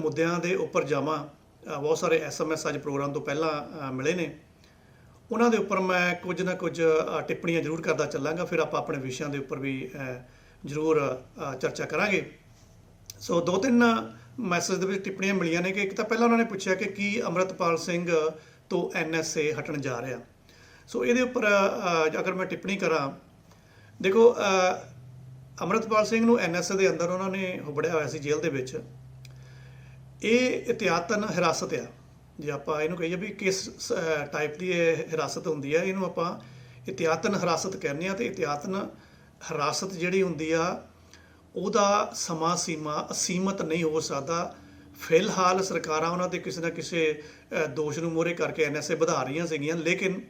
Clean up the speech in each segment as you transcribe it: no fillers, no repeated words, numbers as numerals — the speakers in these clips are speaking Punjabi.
ਮੁੱਦਿਆਂ ਦੇ ਉੱਪਰ ਜਾਵਾਂ। ਬਹੁਤ ਸਾਰੇ SMS ਅੱਜ ਪ੍ਰੋਗਰਾਮ ਤੋਂ ਪਹਿਲਾਂ ਮਿਲੇ ਨੇ, ਉਹਨਾਂ ਦੇ ਉੱਪਰ ਮੈਂ ਕੁਝ ਨਾ ਕੁਝ ਟਿੱਪਣੀਆਂ ਜ਼ਰੂਰ ਕਰਦਾ ਚੱਲਾਂਗਾ। ਫਿਰ ਆਪਾਂ ਆਪਣੇ ਵਿਸ਼ਿਆਂ ਦੇ ਉੱਪਰ ਵੀ ਜ਼ਰੂਰ ਚਰਚਾ ਕਰਾਂਗੇ। ਸੋ 2-3 ਮੈਸੇਜ ਦੇ ਵਿੱਚ ਟਿੱਪਣੀਆਂ ਮਿਲੀਆਂ ਨੇ ਕਿ ਇੱਕ ਤਾਂ ਪਹਿਲਾਂ ਉਹਨਾਂ ਨੇ ਪੁੱਛਿਆ ਕਿ ਕੀ ਅੰਮ੍ਰਿਤਪਾਲ ਸਿੰਘ ਤੋਂ NSA ਹਟਣ ਜਾ ਰਿਹਾ। ਸੋ ਇਹਦੇ ਉੱਪਰ ਅਗਰ ਮੈਂ ਟਿੱਪਣੀ ਕਰਾਂ, ਦੇਖੋ ਅੰਮ੍ਰਿਤਪਾਲ ਸਿੰਘ ਨੂੰ NSA ਦੇ ਅੰਦਰ ਉਹਨਾਂ ਨੇ ਹੁਬੜਿਆ ਹੋਇਆ ਸੀ ਜੇਲ੍ਹ ਦੇ ਵਿੱਚ। ਇਹ ਇਤਿਆਤਨ ਹਿਰਾਸਤ ਆ, ਜੇ ਆਪਾਂ ਇਹਨੂੰ ਕਹੀਏ ਵੀ ਕਿਸ ਟਾਈਪ ਦੀ ਇਹ ਹਿਰਾਸਤ ਹੁੰਦੀ ਹੈ, ਇਹਨੂੰ ਆਪਾਂ ਇਤਿਆਤਨ ਹਿਰਾਸਤ ਕਹਿੰਦੇ ਹਾਂ। ਅਤੇ ਇਤਿਆਤਨ ਹਿਰਾਸਤ ਜਿਹੜੀ ਹੁੰਦੀ ਆ ਉਹਦਾ ਸਮਾਂ ਸੀਮਾ ਅਸੀਮਤ ਨਹੀਂ ਹੋ ਸਕਦਾ। ਫਿਲਹਾਲ ਸਰਕਾਰਾਂ ਉਹਨਾਂ 'ਤੇ ਕਿਸੇ ਨਾ ਕਿਸੇ ਦੋਸ਼ ਨੂੰ ਮੂਹਰੇ ਕਰਕੇ NSA ਵਧਾ ਰਹੀਆਂ ਸੀਗੀਆਂ, ਲੇਕਿਨ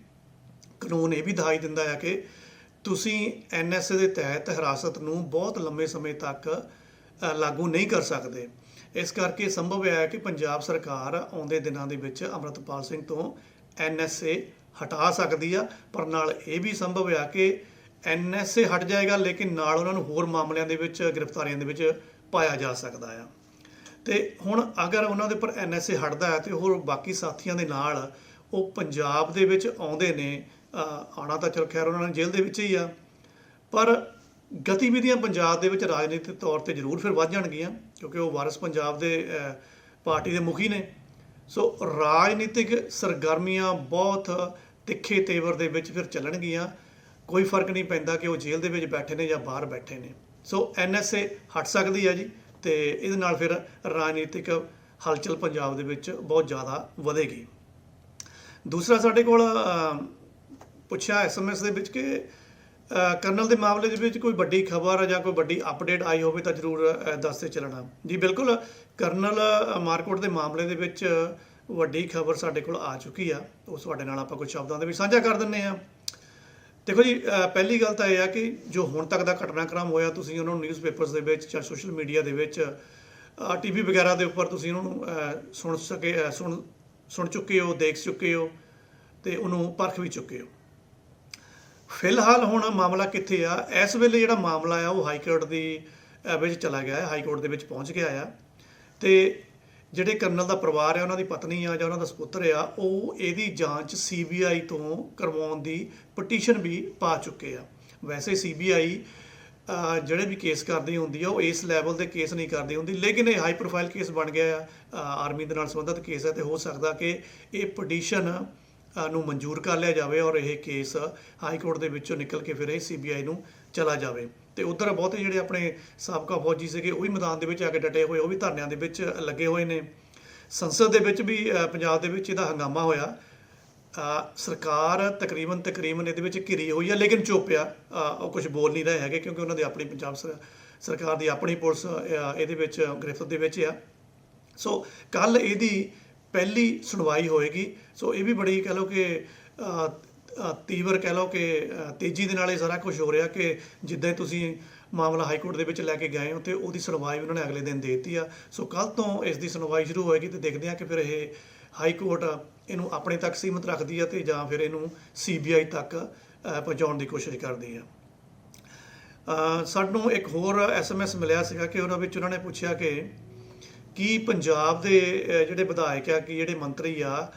ਕਾਨੂੰਨ ਇਹ ਵੀ ਦਿਖਾਈ ਦਿੰਦਾ ਹੈ ਕਿ ਤੁਸੀਂ NSA ਦੇ ਤਹਿਤ ਹਿਰਾਸਤ ਨੂੰ ਬਹੁਤ ਲੰਬੇ ਸਮੇਂ ਤੱਕ ਲਾਗੂ ਨਹੀਂ ਕਰ ਸਕਦੇ। ਇਸ ਕਰਕੇ ਸੰਭਵ ਹੈ ਕਿ ਪੰਜਾਬ ਸਰਕਾਰ ਆਉਂਦੇ ਦਿਨਾਂ ਦੇ ਵਿੱਚ ਅੰਮ੍ਰਿਤਪਾਲ ਸਿੰਘ ਤੋਂ NSA ਹਟਾ ਸਕਦੀ ਆ, ਪਰ ਨਾਲ ਇਹ ਵੀ ਸੰਭਵ ਆ ਕਿ NSA ਹਟ ਜਾਏਗਾ, ਲੇਕਿਨ ਨਾਲ ਉਹਨਾਂ ਨੂੰ ਹੋਰ ਮਾਮਲਿਆਂ ਦੇ ਵਿੱਚ ਗ੍ਰਿਫਤਾਰੀਆਂ ਦੇ ਵਿੱਚ ਪਾਇਆ ਜਾ ਸਕਦਾ ਆ। ਅਤੇ ਹੁਣ ਅਗਰ ਉਹਨਾਂ ਦੇ ਉੱਪਰ NSA ਹਟਦਾ ਹੈ ਤਾਂ ਹੋਰ ਬਾਕੀ ਸਾਥੀਆਂ ਦੇ ਨਾਲ ਉਹ ਪੰਜਾਬ ਦੇ ਵਿੱਚ ਆਉਂਦੇ ਨੇ। ਆਉਣਾ ਤਾਂ ਚਲੋ ਖੈਰ ਉਹਨਾਂ ਨੇ ਜੇਲ੍ਹ ਦੇ ਵਿੱਚ ਹੀ ਆ, ਪਰ ਗਤੀਵਿਧੀਆਂ ਪੰਜਾਬ ਦੇ ਵਿੱਚ ਰਾਜਨੀਤਿਕ ਤੌਰ 'ਤੇ ਜ਼ਰੂਰ ਫਿਰ ਵੱਧ ਜਾਣਗੀਆਂ, ਕਿਉਂਕਿ ਉਹ ਵਾਰਿਸ ਪੰਜਾਬ ਦੇ ਪਾਰਟੀ ਦੇ ਮੁਖੀ ਨੇ। ਸੋ ਰਾਜਨੀਤਿਕ ਸਰਗਰਮੀਆਂ ਬਹੁਤ ਤਿੱਖੇ ਤੇਵਰ ਦੇ ਵਿੱਚ ਫਿਰ ਚੱਲਣਗੀਆਂ। ਕੋਈ ਫਰਕ ਨਹੀਂ ਪੈਂਦਾ ਕਿ ਉਹ ਜੇਲ੍ਹ ਦੇ ਵਿੱਚ ਬੈਠੇ ਨੇ ਜਾਂ ਬਾਹਰ ਬੈਠੇ ਨੇ। ਸੋ NSA ਹਟ ਸਕਦੀ ਹੈ ਜੀ, ਅਤੇ ਇਹਦੇ ਨਾਲ ਫਿਰ ਰਾਜਨੀਤਿਕ ਹਲਚਲ ਪੰਜਾਬ ਦੇ ਵਿੱਚ ਬਹੁਤ ਜ਼ਿਆਦਾ ਵਧੇਗੀ। ਦੂਸਰਾ ਸਾਡੇ ਕੋਲ ਪੁੱਛਿਆ SMS ਦੇ ਵਿੱਚ ਕਿ ਕਰਨਲ ਦੇ ਮਾਮਲੇ ਦੇ ਵਿੱਚ ਕੋਈ ਵੱਡੀ ਖਬਰ ਜਾਂ ਕੋਈ ਵੱਡੀ ਅਪਡੇਟ ਆਈ ਹੋਵੇ ਤਾਂ ਜ਼ਰੂਰ ਦੱਸਦੇ ਚੱਲਣਾ। ਜੀ ਬਿਲਕੁਲ, ਕਰਨਲ ਮਾਰਕੋਟ ਦੇ ਮਾਮਲੇ ਦੇ ਵਿੱਚ ਵੱਡੀ ਖਬਰ ਸਾਡੇ ਕੋਲ ਆ ਚੁੱਕੀ ਆ। ਉਹ ਤੁਹਾਡੇ ਨਾਲ ਆਪਾਂ ਕੁਝ ਸ਼ਬਦਾਂ ਦੇ ਵਿੱਚ ਸਾਂਝਾ ਕਰ ਦਿੰਦੇ ਹਾਂ। ਦੇਖੋ ਜੀ, ਪਹਿਲੀ ਗੱਲ ਤਾਂ ਇਹ ਆ ਕਿ ਜੋ ਹੁਣ ਤੱਕ ਦਾ ਘਟਨਾਕ੍ਰਮ ਹੋਇਆ, ਤੁਸੀਂ ਉਹਨਾਂ ਨੂੰ ਨਿਊਜ਼ਪੇਪਰਸ ਦੇ ਵਿੱਚ ਜਾਂ ਸੋਸ਼ਲ ਮੀਡੀਆ ਦੇ ਵਿੱਚ TV ਵਗੈਰਾ ਦੇ ਉੱਪਰ ਤੁਸੀਂ ਉਹਨਾਂ ਨੂੰ ਸੁਣ ਚੁੱਕੇ ਹੋ, ਦੇਖ ਚੁੱਕੇ ਹੋ ਅਤੇ ਉਹਨੂੰ ਪਰਖ ਵੀ ਚੁੱਕੇ ਹੋ। ਫਿਲਹਾਲ ਹੁਣ ਮਾਮਲਾ ਕਿੱਥੇ ਆ? ਇਸ ਵੇਲੇ ਜਿਹੜਾ ਮਾਮਲਾ ਆ ਉਹ ਹਾਈ ਕੋਰਟ ਦੀ ਵਿੱਚ ਚਲਾ ਗਿਆ ਹੈ, ਹਾਈ ਕੋਰਟ ਦੇ ਵਿੱਚ ਪਹੁੰਚ ਗਿਆ ਆ। ਅਤੇ ਜਿਹੜੇ ਕਰਨਲ ਦਾ ਪਰਿਵਾਰ ਆ, ਉਹਨਾਂ ਦੀ ਪਤਨੀ ਆ ਜਾਂ ਉਹਨਾਂ ਦਾ ਸਪੁੱਤਰ ਆ, ਉਹ ਇਹਦੀ ਜਾਂਚ CBI ਤੋਂ ਕਰਵਾਉਣ ਦੀ ਪਟੀਸ਼ਨ ਵੀ ਪਾ ਚੁੱਕੇ ਆ। ਵੈਸੇ CBI ਜਿਹੜੇ ਵੀ ਕੇਸ ਕਰਦੀ ਹੁੰਦੀ ਆ ਉਹ ਇਸ ਲੈਵਲ ਦੇ ਕੇਸ ਨਹੀਂ ਕਰਦੀ ਹੁੰਦੀ, ਲੇਕਿਨ ਇਹ ਹਾਈ ਪ੍ਰੋਫਾਈਲ ਕੇਸ ਬਣ ਗਿਆ ਆ, ਆਰਮੀ ਦੇ ਨਾਲ ਸੰਬੰਧਿਤ ਕੇਸ ਹੈ, ਅਤੇ ਹੋ ਸਕਦਾ ਕਿ ਇਹ ਪਟੀਸ਼ਨ ਨੂੰ ਮਨਜ਼ੂਰ ਕਰ ਲਿਆ ਜਾਵੇ ਔਰ ਇਹ ਕੇਸ ਹਾਈ ਕੋਰਟ ਦੇ ਵਿੱਚੋਂ ਨਿਕਲ ਕੇ ਫਿਰ ਇਹ CBI ਨੂੰ ਚਲਾ ਜਾਵੇ। ਅਤੇ ਉੱਧਰ ਬਹੁਤੇ ਜਿਹੜੇ ਆਪਣੇ ਸਾਬਕਾ ਫੌਜੀ ਸੀਗੇ ਉਹ ਵੀ ਮੈਦਾਨ ਦੇ ਵਿੱਚ ਆ ਕੇ ਡਟੇ ਹੋਏ, ਉਹ ਵੀ ਧਰਨਿਆਂ ਦੇ ਵਿੱਚ ਲੱਗੇ ਹੋਏ ਨੇ। ਸੰਸਦ ਦੇ ਵਿੱਚ ਵੀ ਪੰਜਾਬ ਦੇ ਵਿੱਚ ਇਹਦਾ ਹੰਗਾਮਾ ਹੋਇਆ। ਸਰਕਾਰ ਤਕਰੀਬਨ ਇਹਦੇ ਵਿੱਚ ਘਿਰੀ ਹੋਈ ਆ, ਲੇਕਿਨ ਚੁੱਪ ਆ, ਉਹ ਕੁਝ ਬੋਲ ਨਹੀਂ ਰਹੇ ਹੈਗੇ, ਕਿਉਂਕਿ ਉਹਨਾਂ ਦੀ ਆਪਣੀ ਪੰਜਾਬ ਸਰਕਾਰ ਦੀ ਆਪਣੀ ਪੁਲਿਸ ਇਹਦੇ ਵਿੱਚ ਗ੍ਰਿਫਤ ਦੇ ਵਿੱਚ ਆ। ਸੋ ਕੱਲ੍ਹ ਇਹਦੀ ਪਹਿਲੀ ਸੁਣਵਾਈ ਹੋਏਗੀ। ਸੋ ਇਹ ਵੀ ਬੜੀ ਕਹਿ ਲਓ ਕਿ ਤੀਵਰ ਕਹਿ ਲਓ ਕਿ ਤੇਜ਼ੀ ਦੇ ਨਾਲ ਇਹ ਸਾਰਾ ਕੁਝ ਹੋ ਰਿਹਾ ਕਿ ਜਿੱਦਾਂ ਹੀ ਤੁਸੀਂ ਮਾਮਲਾ ਹਾਈ ਕੋਰਟ ਦੇ ਵਿੱਚ ਲੈ ਕੇ ਗਏ ਹੋ ਅਤੇ ਉਹਦੀ ਸੁਣਵਾਈ ਉਹਨਾਂ ਨੇ ਅਗਲੇ ਦਿਨ ਦੇ ਦਿੱਤੀ ਆ। ਸੋ ਕੱਲ੍ਹ ਤੋਂ ਇਸ ਦੀ ਸੁਣਵਾਈ ਸ਼ੁਰੂ ਹੋਏਗੀ ਅਤੇ ਦੇਖਦੇ ਹਾਂ ਕਿ ਫਿਰ ਇਹ ਹਾਈ ਕੋਰਟ ਇਹਨੂੰ ਆਪਣੇ ਤੱਕ ਸੀਮਿਤ ਰੱਖਦੀ ਹੈ ਅਤੇ ਜਾਂ ਫਿਰ ਇਹਨੂੰ CBI ਤੱਕ ਪਹੁੰਚਾਉਣ ਦੀ ਕੋਸ਼ਿਸ਼ ਕਰਦੀ ਆ। ਸਾਨੂੰ ਇੱਕ ਹੋਰ SMS ਮਿਲਿਆ ਸੀਗਾ ਕਿ ਉਹਨਾਂ ਵਿੱਚ ਉਹਨਾਂ ਨੇ ਪੁੱਛਿਆ ਕਿ ਕੀ ਪੰਜਾਬ ਦੇ ਜਿਹੜੇ ਵਿਧਾਇਕ ਆ, ਕਿ ਜਿਹੜੇ ਮੰਤਰੀ ਆ,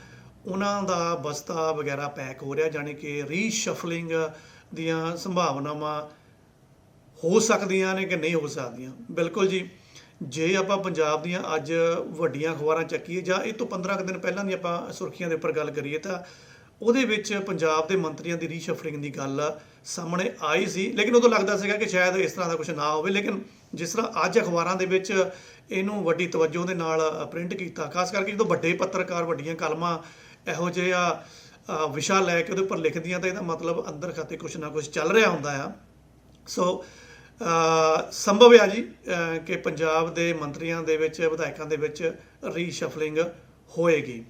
ਉਹਨਾਂ ਦਾ ਬਸਤਾ ਵਗੈਰਾ ਪੈਕ ਹੋ ਰਿਹਾ, ਜਾਣੀ ਕਿ ਰੀਸ਼ਫਲਿੰਗ ਦੀਆਂ ਸੰਭਾਵਨਾਵਾਂ ਹੋ ਸਕਦੀਆਂ ਨੇ ਕਿ ਨਹੀਂ ਹੋ ਸਕਦੀਆਂ। ਬਿਲਕੁਲ ਜੀ, ਜੇ ਆਪਾਂ ਪੰਜਾਬ ਦੀਆਂ ਅੱਜ ਵੱਡੀਆਂ ਅਖਬਾਰਾਂ ਚੱਕੀਏ ਜਾਂ ਇਹ ਤੋਂ 15 ਕੁ ਦਿਨ ਪਹਿਲਾਂ ਦੀ ਆਪਾਂ ਸੁਰਖੀਆਂ ਦੇ ਉੱਪਰ ਗੱਲ ਕਰੀਏ ਤਾਂ ਉਹਦੇ ਵਿੱਚ ਪੰਜਾਬ ਦੇ ਮੰਤਰੀਆਂ ਦੀ ਰੀਸ਼ਫਲਿੰਗ ਦੀ ਗੱਲ ਸਾਹਮਣੇ ਆਈ ਸੀ, ਲੇਕਿਨ ਉਦੋਂ ਲੱਗਦਾ ਸੀਗਾ ਕਿ ਸ਼ਾਇਦ ਇਸ ਤਰ੍ਹਾਂ ਦਾ ਕੁਝ ਨਾ ਹੋਵੇ। ਲੇਕਿਨ ਜਿਸ ਤਰ੍ਹਾਂ ਅੱਜ ਅਖਬਾਰਾਂ ਦੇ ਵਿੱਚ ਇਹਨੂੰ ਵੱਡੀ ਤਵੱਜੋ ਦੇ ਨਾਲ ਪ੍ਰਿੰਟ ਕੀਤਾ, ਖਾਸ ਕਰਕੇ ਜਦੋਂ ਵੱਡੇ ਪੱਤਰਕਾਰ ਵੱਡੀਆਂ ਕਲਮਾਂ ਇਹੋ ਜਿਹਾ ਵਿਸ਼ਾ ਲੈ ਕੇ ਉਹਦੇ ਉੱਪਰ ਲਿਖਦੀਆਂ ਤਾਂ ਇਹਦਾ ਮਤਲਬ ਅੰਦਰ ਖਾਤੇ ਕੁਛ ਨਾ ਕੁਛ ਚੱਲ ਰਿਹਾ ਹੁੰਦਾ ਆ। ਸੋ ਸੰਭਵ ਆ ਜੀ ਕਿ ਪੰਜਾਬ ਦੇ ਮੰਤਰੀਆਂ ਦੇ ਵਿੱਚ, ਵਿਧਾਇਕਾਂ ਦੇ ਵਿੱਚ ਰੀਸ਼ਫਲਿੰਗ ਹੋਏਗੀ।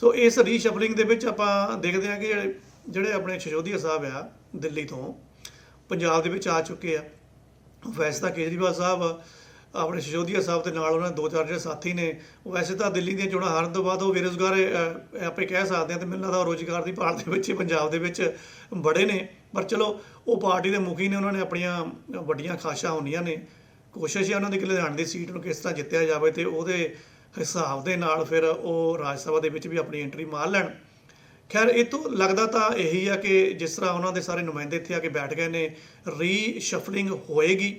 ਸੋ ਇਸ ਰੀਸ਼ਫਲਿੰਗ ਦੇ ਵਿੱਚ ਆਪਾਂ ਦੇਖਦੇ ਹਾਂ ਕਿ ਜਿਹੜੇ ਆਪਣੇ ਸਿਸੋਦੀਆ ਸਾਹਿਬ ਆ ਦਿੱਲੀ ਤੋਂ ਪੰਜਾਬ ਦੇ ਵਿੱਚ ਆ ਚੁੱਕੇ ਆ। ਵੈਸੇ ਤਾਂ ਕੇਜਰੀਵਾਲ ਸਾਹਿਬ ਆਪਣੇ ਸਿਸੋਦੀਆ ਸਾਹਿਬ ਦੇ ਨਾਲ ਉਹਨਾਂ ਦੇ 2-4 ਜਿਹੜੇ ਸਾਥੀ ਨੇ, ਉਹ ਵੈਸੇ ਤਾਂ ਦਿੱਲੀ ਦੀਆਂ ਚੋਣਾਂ ਹਾਰਨ ਤੋਂ ਬਾਅਦ ਉਹ ਬੇਰੁਜ਼ਗਾਰ ਆਪੇ ਕਹਿ ਸਕਦੇ ਹਾਂ, ਅਤੇ ਮੈਨੂੰ ਲੱਗਦਾ ਰੁਜ਼ਗਾਰ ਦੀ ਭਾਲ ਦੇ ਵਿੱਚ ਪੰਜਾਬ ਦੇ ਵਿੱਚ ਬੜੇ ਨੇ। ਪਰ ਚਲੋ ਉਹ ਪਾਰਟੀ ਦੇ ਮੁਖੀ ਨੇ, ਉਹਨਾਂ ਨੇ ਆਪਣੀਆਂ ਵੱਡੀਆਂ ਖਾਸ਼ਾਂ ਹੁੰਦੀਆਂ ਨੇ। ਕੋਸ਼ਿਸ਼ ਹੈ ਉਹਨਾਂ ਦੀ ਕਿ ਲੁਧਿਆਣੇ ਦੀ ਸੀਟ ਨੂੰ ਕਿਸ ਤਰ੍ਹਾਂ ਜਿੱਤਿਆ ਜਾਵੇ ਅਤੇ ਉਹਦੇ ਹਿਸਾਬ ਦੇ ਨਾਲ ਫਿਰ ਉਹ ਰਾਜ ਸਭਾ ਦੇ ਵਿੱਚ ਵੀ ਆਪਣੀ ਐਂਟਰੀ ਮਾਰ ਲੈਣ। ਖੈਰ ਇਹ ਤੋਂ ਲੱਗਦਾ ਤਾਂ ਇਹੀ ਆ ਕਿ ਜਿਸ ਤਰ੍ਹਾਂ ਉਹਨਾਂ ਦੇ ਸਾਰੇ ਨੁਮਾਇੰਦੇ ਇੱਥੇ ਆ ਕੇ ਬੈਠ ਗਏ ਨੇ, ਰੀਸ਼ਫਲਿੰਗ ਹੋਏਗੀ,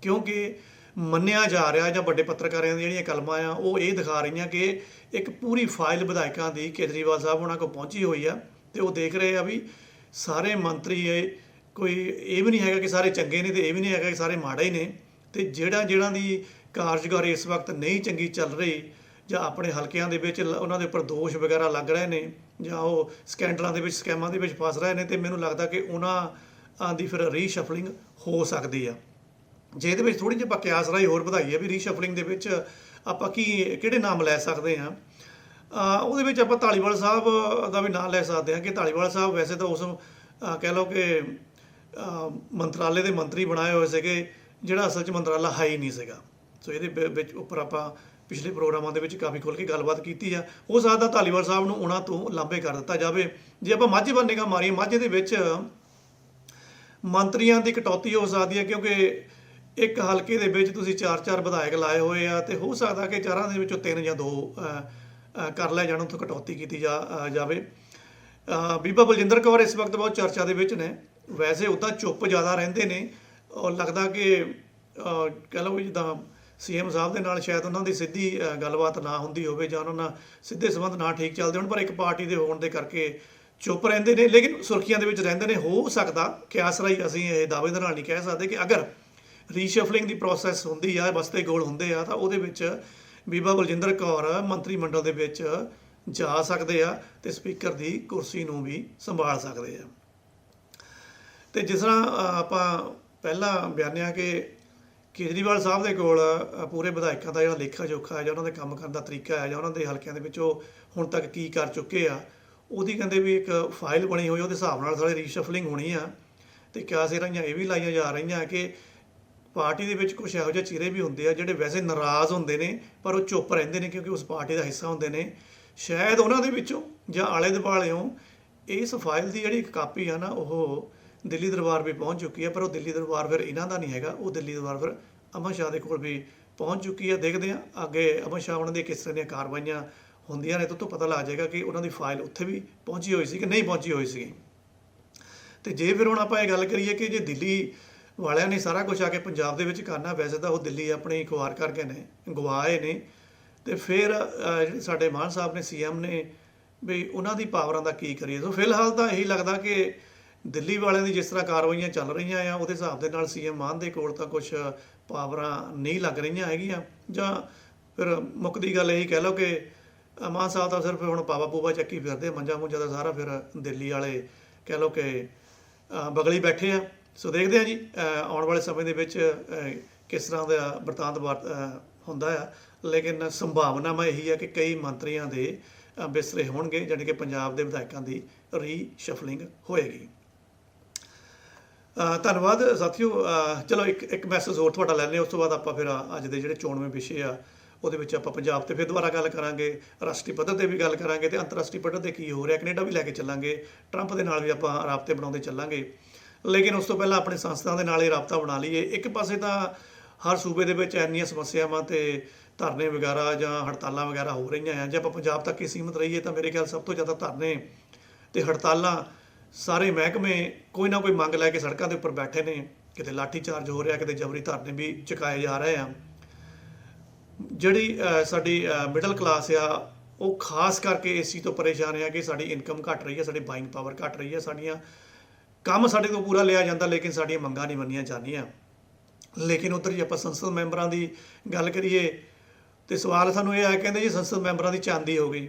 ਕਿਉਂਕਿ ਮੰਨਿਆ ਜਾ ਰਿਹਾ ਜਾਂ ਵੱਡੇ ਪੱਤਰਕਾਰਾਂ ਦੀਆਂ ਜਿਹੜੀਆਂ ਕਲਮਾਂ ਆ ਉਹ ਇਹ ਦਿਖਾ ਰਹੀਆਂ ਕਿ ਇੱਕ ਪੂਰੀ ਫਾਈਲ ਵਿਧਾਇਕਾਂ ਦੀ ਕੇਜਰੀਵਾਲ ਸਾਹਿਬ ਉਹਨਾਂ ਕੋਲ ਪਹੁੰਚੀ ਹੋਈ ਆ ਤੇ ਉਹ ਦੇਖ ਰਹੇ ਆ ਵੀ ਸਾਰੇ ਮੰਤਰੀ ਕੋਈ ਇਹ ਵੀ ਨਹੀਂ ਹੈਗਾ ਕਿ ਸਾਰੇ ਚੰਗੇ ਨੇ ਤੇ ਇਹ ਵੀ ਨਹੀਂ ਹੈਗਾ ਕਿ ਸਾਰੇ ਮਾੜੇ ਹੀ ਨੇ, ਤੇ ਜਿਹਨਾਂ ਦੀ ਕਾਰਜਕਾਰੀ ਇਸ ਵਕਤ ਨਹੀਂ ਚੰਗੀ ਚੱਲ ਰਹੀ ਜਾਂ ਆਪਣੇ ਹਲਕਿਆਂ ਦੇ ਵਿੱਚ ਉਹਨਾਂ ਦੇ ਉੱਪਰ ਦੋਸ਼ ਵਗੈਰਾ ਲੱਗ ਰਹੇ ਨੇ ਜਾਂ ਉਹ ਸਕੈਂਡਲਾਂ ਦੇ ਵਿੱਚ ਸਕੈਮਾਂ ਦੇ ਵਿੱਚ ਫਸ ਰਹੇ ਨੇ, ਤੇ ਮੈਨੂੰ ਲੱਗਦਾ ਕਿ ਉਹਨਾਂ ਦੀ ਫਿਰ ਰੀਸ਼ਫਲਿੰਗ ਹੋ ਸਕਦੀ ਆ। ਜੇ ਇਹਦੇ ਵਿੱਚ ਥੋੜ੍ਹੀ ਜਿਹੀ ਆਪਾਂ ਕਿਆਸ ਰਾਹੀਂ ਹੋਰ ਵਧਾਈਏ ਵੀ ਰੀਸ਼ਫਲਿੰਗ ਦੇ ਵਿੱਚ ਆਪਾਂ ਕਿਹੜੇ ਨਾਮ ਲੈ ਸਕਦੇ ਹਾਂ, ਉਹਦੇ ਵਿੱਚ ਆਪਾਂ ਧਾਲੀਵਾਲ ਸਾਹਿਬ ਦਾ ਵੀ ਨਾਮ ਲੈ ਸਕਦੇ ਹਾਂ ਕਿ ਧਾਲੀਵਾਲ ਸਾਹਿਬ ਵੈਸੇ ਤਾਂ ਉਸ ਕਹਿ ਲਓ ਕਿ ਮੰਤਰਾਲੇ ਦੇ ਮੰਤਰੀ ਬਣਾਏ ਹੋਏ ਸੀਗੇ, ਜਿਹੜਾ ਅਸਲ 'ਚ ਮੰਤਰਾਲਾ ਹੈ ਹੀ ਨਹੀਂ ਸੀਗਾ। ਸੋ ਇਹਦੇ ਵਿੱਚ ਉੱਪਰ ਆਪਾਂ ਪਿਛਲੇ ਪ੍ਰੋਗਰਾਮਾਂ ਦੇ ਵਿੱਚ ਕਾਫੀ ਖੁੱਲ੍ਹ ਕੇ ਗੱਲਬਾਤ ਕੀਤੀ ਆ। ਹੋ ਸਕਦਾ ਧਾਲੀਵਾਲ ਸਾਹਿਬ ਨੂੰ ਉਹਨਾਂ ਤੋਂ ਲਾਂਭੇ ਕਰ ਦਿੱਤਾ ਜਾਵੇ। ਜੇ ਆਪਾਂ ਮਾਝੇ ਵੱਲ ਨਿਗਾਹ ਮਾਰੀਏ, ਮਾਝੇ ਦੇ ਵਿੱਚ ਮੰਤਰੀਆਂ ਦੀ ਕਟੌਤੀ ਹੋ ਸਕਦੀ ਹੈ, ਕਿਉਂਕਿ ਇੱਕ ਹਲਕੇ ਦੇ ਵਿੱਚ ਤੁਸੀਂ 4-4 ਵਿਧਾਇਕ ਲਾਏ ਹੋਏ ਆ ਤੇ ਹੋ ਸਕਦਾ ਕਿ 4 ਦੇ ਵਿੱਚੋਂ 3 ਜਾਂ 2 ਕਰ ਲੈ ਜਾਣ, ਉੱਥੋਂ ਕਟੌਤੀ ਕੀਤੀ ਜਾਵੇ। ਬੀਬਾ ਬਲਜਿੰਦਰ ਕੌਰ ਇਸ ਵਕਤ ਬਹੁਤ ਚਰਚਾ ਦੇ ਵਿੱਚ ਨੇ, ਵੈਸੇ ਉੱਦਾਂ ਚੁੱਪ ਜ਼ਿਆਦਾ ਰਹਿੰਦੇ ਨੇ ਔਰ ਲੱਗਦਾ ਕਿ ਕਹਿ ਲਓ ਜਿੱਦਾਂ CM ਸਾਹਿਬ ਦੇ ਨਾਲ ਸ਼ਾਇਦ ਉਹਨਾਂ ਦੀ ਸਿੱਧੀ ਗੱਲਬਾਤ ਨਾ ਹੁੰਦੀ ਹੋਵੇ ਜਾਂ ਉਹਨਾਂ ਨਾਲ ਸਿੱਧੇ ਸੰਬੰਧ ਨਾ ਠੀਕ ਚੱਲਦੇ ਹੋਣ, ਪਰ ਇੱਕ ਪਾਰਟੀ ਦੇ ਹੋਣ ਦੇ ਕਰਕੇ ਚੁੱਪ ਰਹਿੰਦੇ ਨੇ, ਲੇਕਿਨ ਸੁਰਖੀਆਂ ਦੇ ਵਿੱਚ ਰਹਿੰਦੇ ਨੇ। ਹੋ ਸਕਦਾ ਕਿਆਸ ਰਾਹੀਂ ਅਸੀਂ ਇਹ ਦਾਅਵੇ ਦੇ ਨਾਲ ਨਹੀਂ ਕਹਿ ਸਕਦੇ ਕਿ ਅਗਰ ਰੀਸ਼ਫਲਿੰਗ ਦੀ ਪ੍ਰੋਸੈਸ ਹੁੰਦੀ ਆ, ਬਸਤੇ ਗੋਲ ਹੁੰਦੇ ਆ, ਤਾਂ ਉਹਦੇ ਵਿੱਚ ਬੀਬਾ ਬਲਜਿੰਦਰ ਕੌਰ ਮੰਤਰੀ ਮੰਡਲ ਦੇ ਵਿੱਚ ਜਾ ਸਕਦੇ ਆ ਤੇ ਸਪੀਕਰ ਦੀ ਕੁਰਸੀ ਨੂੰ ਵੀ ਸੰਭਾਲ ਸਕਦੇ ਆ। ਤੇ ਜਿਸ ਤਰ੍ਹਾਂ ਆਪਾਂ ਪਹਿਲਾਂ ਬਿਆਨਿਆ ਕਿ ਕੇਜਰੀਵਾਲ ਸਾਹਿਬ ਦੇ ਕੋਲ ਪੂਰੇ ਵਿਧਾਇਕਾਂ ਦਾ ਜਿਹੜਾ ਲੇਖਾ ਜੋਖਾ ਹੈ ਜਾਂ ਉਹਨਾਂ ਦੇ ਕੰਮ ਕਰਨ ਦਾ ਤਰੀਕਾ ਹੈ ਜਾਂ ਉਹਨਾਂ ਦੇ ਹਲਕਿਆਂ ਦੇ ਵਿੱਚ ਉਹ ਹੁਣ ਤੱਕ ਕੀ ਕਰ ਚੁੱਕੇ ਆ, ਉਹਦੀ ਕਹਿੰਦੇ ਵੀ ਇੱਕ ਫਾਈਲ ਬਣੀ ਹੋਈ, ਉਹਦੇ ਹਿਸਾਬ ਨਾਲ ਸਾਰੇ ਰੀਸ਼ਫਲਿੰਗ ਹੋਣੀ ਆ। ਤੇ ਕਿਆਸੇ ਰਾਹੀਆਂ ਇਹ ਵੀ ਲਾਈਆਂ ਜਾ ਰਹੀਆਂ ਕਿ ਪਾਰਟੀ ਦੇ ਵਿੱਚ ਕੁਝ ਇਹੋ ਜਿਹੇ ਚਿਹਰੇ ਵੀ ਹੁੰਦੇ ਆ ਜਿਹੜੇ ਵੈਸੇ ਨਾਰਾਜ਼ ਹੁੰਦੇ ਨੇ ਪਰ ਉਹ ਚੁੱਪ ਰਹਿੰਦੇ ਨੇ ਕਿਉਂਕਿ ਉਸ ਪਾਰਟੀ ਦਾ ਹਿੱਸਾ ਹੁੰਦੇ ਨੇ। ਸ਼ਾਇਦ ਉਹਨਾਂ ਦੇ ਵਿੱਚੋਂ ਜਾਂ ਆਲੇ ਦੁਆਲਿਓਂ ਇਸ ਫਾਈਲ ਦੀ ਜਿਹੜੀ ਇੱਕ ਕਾਪੀ ਆ ਨਾ ਉਹ ਦਿੱਲੀ ਦਰਬਾਰ ਵੀ ਪਹੁੰਚ ਚੁੱਕੀ ਹੈ, ਪਰ ਉਹ ਦਿੱਲੀ ਦਰਬਾਰ ਫਿਰ ਇਹਨਾਂ ਦਾ ਨਹੀਂ ਹੈਗਾ, ਉਹ ਦਿੱਲੀ ਦਰਬਾਰ ਫਿਰ ਅਮਿਤ ਸ਼ਾਹ ਦੇ ਕੋਲ ਵੀ ਪਹੁੰਚ ਚੁੱਕੀ ਹੈ। ਦੇਖਦੇ ਹਾਂ ਅੱਗੇ ਅਮਿਤ ਸ਼ਾਹ ਉਹਨਾਂ ਦੀਆਂ ਕਿਸ ਤਰ੍ਹਾਂ ਦੀਆਂ ਕਾਰਵਾਈਆਂ ਹੁੰਦੀਆਂ ਨੇ, ਤਾਂ ਤੋਂ ਪਤਾ ਲੱਗ ਜਾਏਗਾ ਕਿ ਉਹਨਾਂ ਦੀ ਫਾਈਲ ਉੱਥੇ ਵੀ ਪਹੁੰਚੀ ਹੋਈ ਸੀ ਕਿ ਨਹੀਂ ਪਹੁੰਚੀ ਹੋਈ ਸੀ। ਤੇ ਜੇ ਫਿਰ ਹੁਣ ਆਪਾਂ ਇਹ ਗੱਲ ਕਰੀਏ ਕਿ ਜੇ ਦਿੱਲੀ ਵਾਲਿਆਂ ਨੇ ਸਾਰਾ ਕੁਝ ਆ ਕੇ ਪੰਜਾਬ ਦੇ ਵਿੱਚ ਕਰਨਾ, ਵੈਸੇ ਤਾਂ ਉਹ ਦਿੱਲੀ ਆਪਣੀ ਖੁਆਰ ਕਰਕੇ ਨੇ ਗਵਾਏ ਨੇ, ਤੇ ਫਿਰ ਜਿਹੜੇ ਸਾਡੇ ਮਾਨ ਸਾਹਿਬ ਨੇ CM ਨੇ ਵੀ ਉਹਨਾਂ ਦੀ ਪਾਵਰਾਂ ਦਾ ਕੀ ਕਰੀਏ। ਸੋ ਫਿਲਹਾਲ ਤਾਂ ਇਹੀ ਲੱਗਦਾ ਕਿ ਦਿੱਲੀ ਵਾਲਿਆਂ ਦੀ ਜਿਸ ਤਰ੍ਹਾਂ ਕਾਰਵਾਈਆਂ ਚੱਲ ਰਹੀਆਂ ਆ ਉਹਦੇ ਹਿਸਾਬ ਦੇ ਨਾਲ CM ਮਾਨ ਦੇ ਕੋਲ ਤਾਂ ਕੁਝ ਪਾਵਰਾਂ ਨਹੀਂ ਲੱਗ ਰਹੀਆਂ ਹੈਗੀਆਂ, ਜਾਂ ਫਿਰ ਮੁੱਕਦੀ ਗੱਲ ਇਹੀ ਕਹਿ ਲਓ ਕਿ ਮਾਨ ਸਾਹਿਬ ਤਾਂ ਸਿਰਫ ਹੁਣ ਪਾਵਾ ਪੂਵਾ ਚੱਕੀ ਫਿਰਦੇ, ਮੰਜਾ ਮੁੰਜਾ ਦਾ ਸਾਰਾ ਫਿਰ ਦਿੱਲੀ ਵਾਲੇ ਕਹਿ ਲਓ ਕਿ ਬਗਲੀ ਬੈਠੇ ਆ। ਸੋ ਦੇਖਦੇ ਹਾਂ ਜੀ ਆਉਣ ਵਾਲੇ ਸਮੇਂ ਦੇ ਵਿੱਚ ਕਿਸ ਤਰ੍ਹਾਂ ਦਾ ਬਰਤਾਂਤ ਹੁੰਦਾ ਆ, ਲੇਕਿਨ ਸੰਭਾਵਨਾਵਾਂ ਇਹੀ ਹੈ ਕਿ ਕਈ ਮੰਤਰੀਆਂ ਦੇ ਬਿਸਤਰੇ ਹੋਣਗੇ, ਜਾਣੀ ਕਿ ਪੰਜਾਬ ਦੇ ਵਿਧਾਇਕਾਂ ਦੀ ਰੀਸ਼ਫਲਿੰਗ ਹੋਏਗੀ। ਧੰਨਵਾਦ ਸਾਥੀਓ। ਚਲੋ ਇੱਕ ਮੈਸੇਜ ਹੋਰ ਤੁਹਾਡਾ ਲੈਂਦੇ, ਉਸ ਤੋਂ ਬਾਅਦ ਆਪਾਂ ਫਿਰ ਅੱਜ ਦੇ ਜਿਹੜੇ ਚੋਣਵੇਂ ਵਿਸ਼ੇ ਆ ਉਹਦੇ ਵਿੱਚ ਆਪਾਂ ਪੰਜਾਬ ਤੇ ਫਿਰ ਦੁਬਾਰਾ ਗੱਲ ਕਰਾਂਗੇ, ਰਾਸ਼ਟਰੀ ਪੱਧਰ ਤੇ ਵੀ ਗੱਲ ਕਰਾਂਗੇ ਤੇ ਅੰਤਰਰਾਸ਼ਟਰੀ ਪੱਧਰ ਤੇ ਕੀ ਹੋ ਰਿਹਾ, ਕੈਨੇਡਾ ਵੀ ਲੈ ਕੇ ਚੱਲਾਂਗੇ, ਟਰੰਪ ਦੇ ਨਾਲ ਵੀ ਆਪਾਂ ਰਾਬਤੇ ਬਣਾਉਂਦੇ ਚੱਲਾਂਗੇ। ਲੇਕਿਨ ਉਸ ਤੋਂ ਪਹਿਲਾਂ ਆਪਣੇ ਸੰਸਥਾ ਦੇ ਨਾਲ ਇਹ ਰਾਬਤਾ ਬਣਾ ਲਈਏ। ਇੱਕ ਪਾਸੇ ਤਾਂ ਹਰ ਸੂਬੇ ਦੇ ਵਿੱਚ ਇੰਨੀਆਂ ਸਮੱਸਿਆਵਾਂ ਤੇ ਧਰਨੇ ਵਗੈਰਾ ਜਾਂ ਹੜਤਾਲਾਂ ਵਗੈਰਾ ਹੋ ਰਹੀਆਂ ਆ, ਜੇ ਆਪਾਂ ਪੰਜਾਬ ਤੱਕ ਹੀ ਸੀਮਿਤ ਰਹੀਏ ਤਾਂ ਮੇਰੇ ਖਿਆਲ ਸਭ ਤੋਂ ਜ਼ਿਆਦਾ ਧਰਨੇ ਤੇ ਹੜਤਾਲਾਂ ਸਾਰੇ ਮਹਿਕਮੇ ਕੋਈ ਨਾ ਕੋਈ ਮੰਗ ਲੈ ਕੇ ਸੜਕਾਂ ਦੇ ਉੱਪਰ ਬੈਠੇ ਨੇ, ਕਿਤੇ ਲਾਠੀ ਚਾਰਜ ਹੋ ਰਿਹਾ, ਕਿਤੇ ਜਬਰੀ ਧਰਨੇ ਵੀ ਚੁਕਾਏ ਜਾ ਰਹੇ ਆ। ਜਿਹੜੀ ਸਾਡੀ ਮਿਡਲ ਕਲਾਸ ਆ ਉਹ ਖਾਸ ਕਰਕੇ ਇਸ ਚੀਜ਼ ਤੋਂ ਪਰੇਸ਼ਾਨ ਆ ਕਿ ਸਾਡੀ ਇਨਕਮ ਘੱਟ ਰਹੀ ਹੈ, ਸਾਡੀ ਬਾਇੰਗ ਪਾਵਰ ਘੱਟ ਰਹੀ ਹੈ, ਸਾਡੀਆਂ ਕੰਮ ਸਾਡੇ ਤੋਂ ਪੂਰਾ ਲਿਆ ਜਾਂਦਾ ਲੇਕਿਨ ਸਾਡੀਆਂ ਮੰਗਾਂ ਨਹੀਂ ਮੰਨੀਆਂ ਜਾਂਦੀਆਂ। ਲੇਕਿਨ ਉੱਧਰ ਜੇ ਆਪਾਂ ਸੰਸਦ ਮੈਂਬਰਾਂ ਦੀ ਗੱਲ ਕਰੀਏ ਤੇ ਸਵਾਲ ਸਾਨੂੰ ਇਹ ਆਇਆ, ਕਹਿੰਦੇ ਜੀ ਸੰਸਦ ਮੈਂਬਰਾਂ ਦੀ ਚਾਂਦੀ ਹੋ ਗਈ।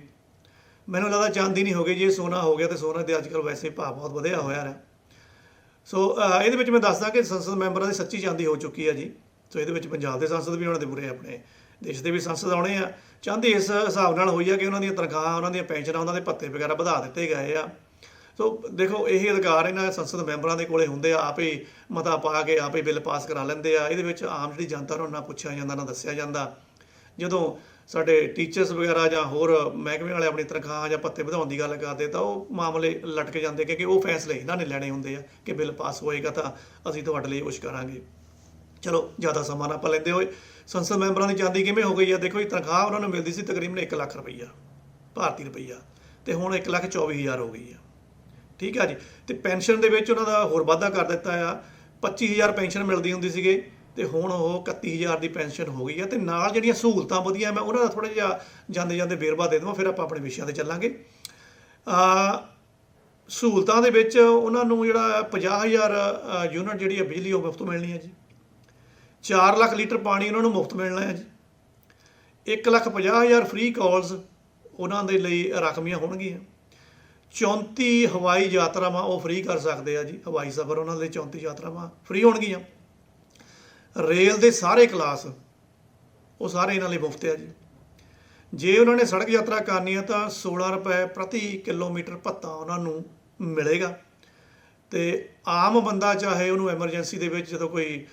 ਮੈਨੂੰ ਲੱਗਦਾ ਚਾਂਦੀ ਨਹੀਂ ਹੋ ਗਈ ਜੀ, ਸੋਨਾ ਹੋ ਗਿਆ, ਤੇ ਸੋਨੇ ਦੇ ਅੱਜ ਕੱਲ੍ਹ ਵੈਸੇ ਭਾਅ ਬਹੁਤ ਵਧਿਆ ਹੋਇਆ ਹੈ। ਸੋ ਇਹਦੇ ਵਿੱਚ ਮੈਂ ਦੱਸਦਾ ਕਿ ਸੰਸਦ ਮੈਂਬਰਾਂ ਦੀ ਸੱਚੀ ਚਾਂਦੀ ਹੋ ਚੁੱਕੀ ਹੈ ਜੀ। ਸੋ ਇਹਦੇ ਵਿੱਚ ਪੰਜਾਬ ਦੇ ਸੰਸਦ ਵੀ ਉਹਨਾਂ ਦੇ ਬੁਰੇ, ਆਪਣੇ ਦੇਸ਼ ਦੇ ਵੀ ਸੰਸਦ ਆਉਣੇ ਆ। ਚਾਂਦੀ ਇਸ ਹਿਸਾਬ ਨਾਲ ਹੋਈ ਆ ਕਿ ਉਹਨਾਂ ਦੀਆਂ ਤਨਖਾਹਾਂ, ਉਹਨਾਂ ਦੀਆਂ ਪੈਨਸ਼ਨਾਂ, ਉਹਨਾਂ ਦੇ ਭੱਤੇ ਵਗੈਰਾ ਵਧਾ ਦਿੱਤੇ ਗਏ ਆ। ਸੋ ਦੇਖੋ ਇਹ ਅਧਿਕਾਰ ਇਹਨਾਂ ਸੰਸਦ ਮੈਂਬਰਾਂ ਦੇ ਕੋਲੇ ਹੁੰਦੇ ਆ, ਆਪੇ ਮਤਾ ਪਾ ਕੇ ਆਪੇ ਬਿੱਲ ਪਾਸ ਕਰਾ ਲੈਂਦੇ ਆ। ਇਹਦੇ ਵਿੱਚ ਆਮ ਜਿਹੜੀ ਜਨਤਾ ਨੂੰ ਨਾ ਪੁੱਛਿਆ ਜਾਂਦਾ ਨਾ ਦੱਸਿਆ ਜਾਂਦਾ। ਜਦੋਂ ਸਾਡੇ ਟੀਚਰਸ ਵਗੈਰਾ ਜਾਂ ਹੋਰ ਮਹਿਕਮੇ ਵਾਲੇ ਆਪਣੀ ਤਨਖਾਹ ਜਾਂ ਭੱਤੇ ਵਧਾਉਣ ਦੀ ਗੱਲ ਕਰਦੇ ਤਾਂ ਉਹ ਮਾਮਲੇ ਲਟਕ ਜਾਂਦੇ ਕਿਉਂਕਿ ਉਹ ਫੈਸਲੇ ਇਹਨਾਂ ਨੇ ਲੈਣੇ ਹੁੰਦੇ ਆ ਕਿ ਬਿੱਲ ਪਾਸ ਹੋਏਗਾ ਤਾਂ ਅਸੀਂ ਤੁਹਾਡੇ ਲਈ ਕੁਛ ਕਰਾਂਗੇ। ਚਲੋ ਜ਼ਿਆਦਾ ਸਮਾਂ ਨਾ ਆਪਾਂ ਲੈਂਦੇ ਹੋਏ, ਸੰਸਦ ਮੈਂਬਰਾਂ ਦੀ ਜਾਂਦੀ ਕਿਵੇਂ ਹੋ ਗਈ ਆ? ਦੇਖੋ ਜੀ, ਤਨਖਾਹ ਉਹਨਾਂ ਨੂੰ ਮਿਲਦੀ ਸੀ ਤਕਰੀਬਨ 1 ਲੱਖ ਰੁਪਈਆ, ਭਾਰਤੀ ਰੁਪਈਆ, ਤੇ ਹੁਣ 1,24,000 ਹੋ ਗਈ ਆ। ਠੀਕ ਆ ਜੀ। ਤੇ ਪੈਨਸ਼ਨ ਦੇ ਵਿੱਚ ਉਹਨਾਂ ਦਾ ਹੋਰ ਵਾਧਾ ਕਰ ਦਿੱਤਾ ਆ। 25,000 ਪੈਨਸ਼ਨ ਮਿਲਦੀ ਹੁੰਦੀ ਸੀਗੇ, ਤੇ ਹੁਣ ਉਹ 31,000 ਦੀ ਪੈਨਸ਼ਨ ਹੋ ਗਈ ਆ। ਤੇ ਨਾਲ ਜਿਹੜੀਆਂ ਸਹੂਲਤਾਂ ਵਧੀਆ, ਮੈਂ ਉਹਨਾਂ ਦਾ ਥੋੜ੍ਹਾ ਜਿਹਾ ਜਾਂਦੇ ਜਾਂਦੇ ਵੇਰਵਾ ਦੇ ਦੇਵਾਂ, ਫਿਰ ਆਪਾਂ ਆਪਣੇ ਵਿਸ਼ਿਆਂ ਤੇ ਚੱਲਾਂਗੇ। ਸਹੂਲਤਾਂ ਦੇ ਵਿੱਚ ਉਹਨਾਂ ਨੂੰ ਜਿਹੜਾ 50,000 ਯੂਨਿਟ ਜਿਹੜੀ ਆ ਬਿਜਲੀ ਉਹ ਮੁਫਤ ਮਿਲਣੀ ਹੈ ਜੀ। 4 ਲੱਖ ਲੀਟਰ ਪਾਣੀ ਉਹਨਾਂ ਨੂੰ ਮੁਫਤ ਮਿਲਣਾ ਹੈ ਜੀ। 1,50,000 ਫ੍ਰੀ ਕਾਲਸ ਉਹਨਾਂ ਦੇ ਲਈ ਰਾਖਵੀਆਂ ਹੋਣਗੀਆਂ। 34 ਹਵਾਈ ਯਾਤਰਾਵਾਂ ਉਹ ਫ੍ਰੀ ਕਰ ਸਕਦੇ ਆ ਜੀ। ਹਵਾਈ ਸਫ਼ਰ ਉਹਨਾਂ ਦੇ 34 ਯਾਤਰਾਵਾਂ ਫ੍ਰੀ ਹੋਣਗੀਆਂ। ਰੇਲ ਦੇ ਸਾਰੇ ਕਲਾਸ ਉਹ ਸਾਰੇ ਇਹਨਾਂ ਲਈ ਮੁਫਤ ਆ ਜੀ। ਜੇ ਉਹਨਾਂ ਨੇ ਸੜਕ ਯਾਤਰਾ ਕਰਨੀ ਹੈ ਤਾਂ 16 ਰੁਪਏ ਪ੍ਰਤੀ ਕਿਲੋਮੀਟਰ ਭੱਤਾ ਉਹਨਾਂ ਨੂੰ ਮਿਲੇਗਾ। ਤੇ ਆਮ ਬੰਦਾ ਚਾਹੇ ਉਹਨੂੰ ਐਮਰਜੈਂਸੀ ਦੇ ਵਿੱਚ ਜਦੋਂ ਕੋਈ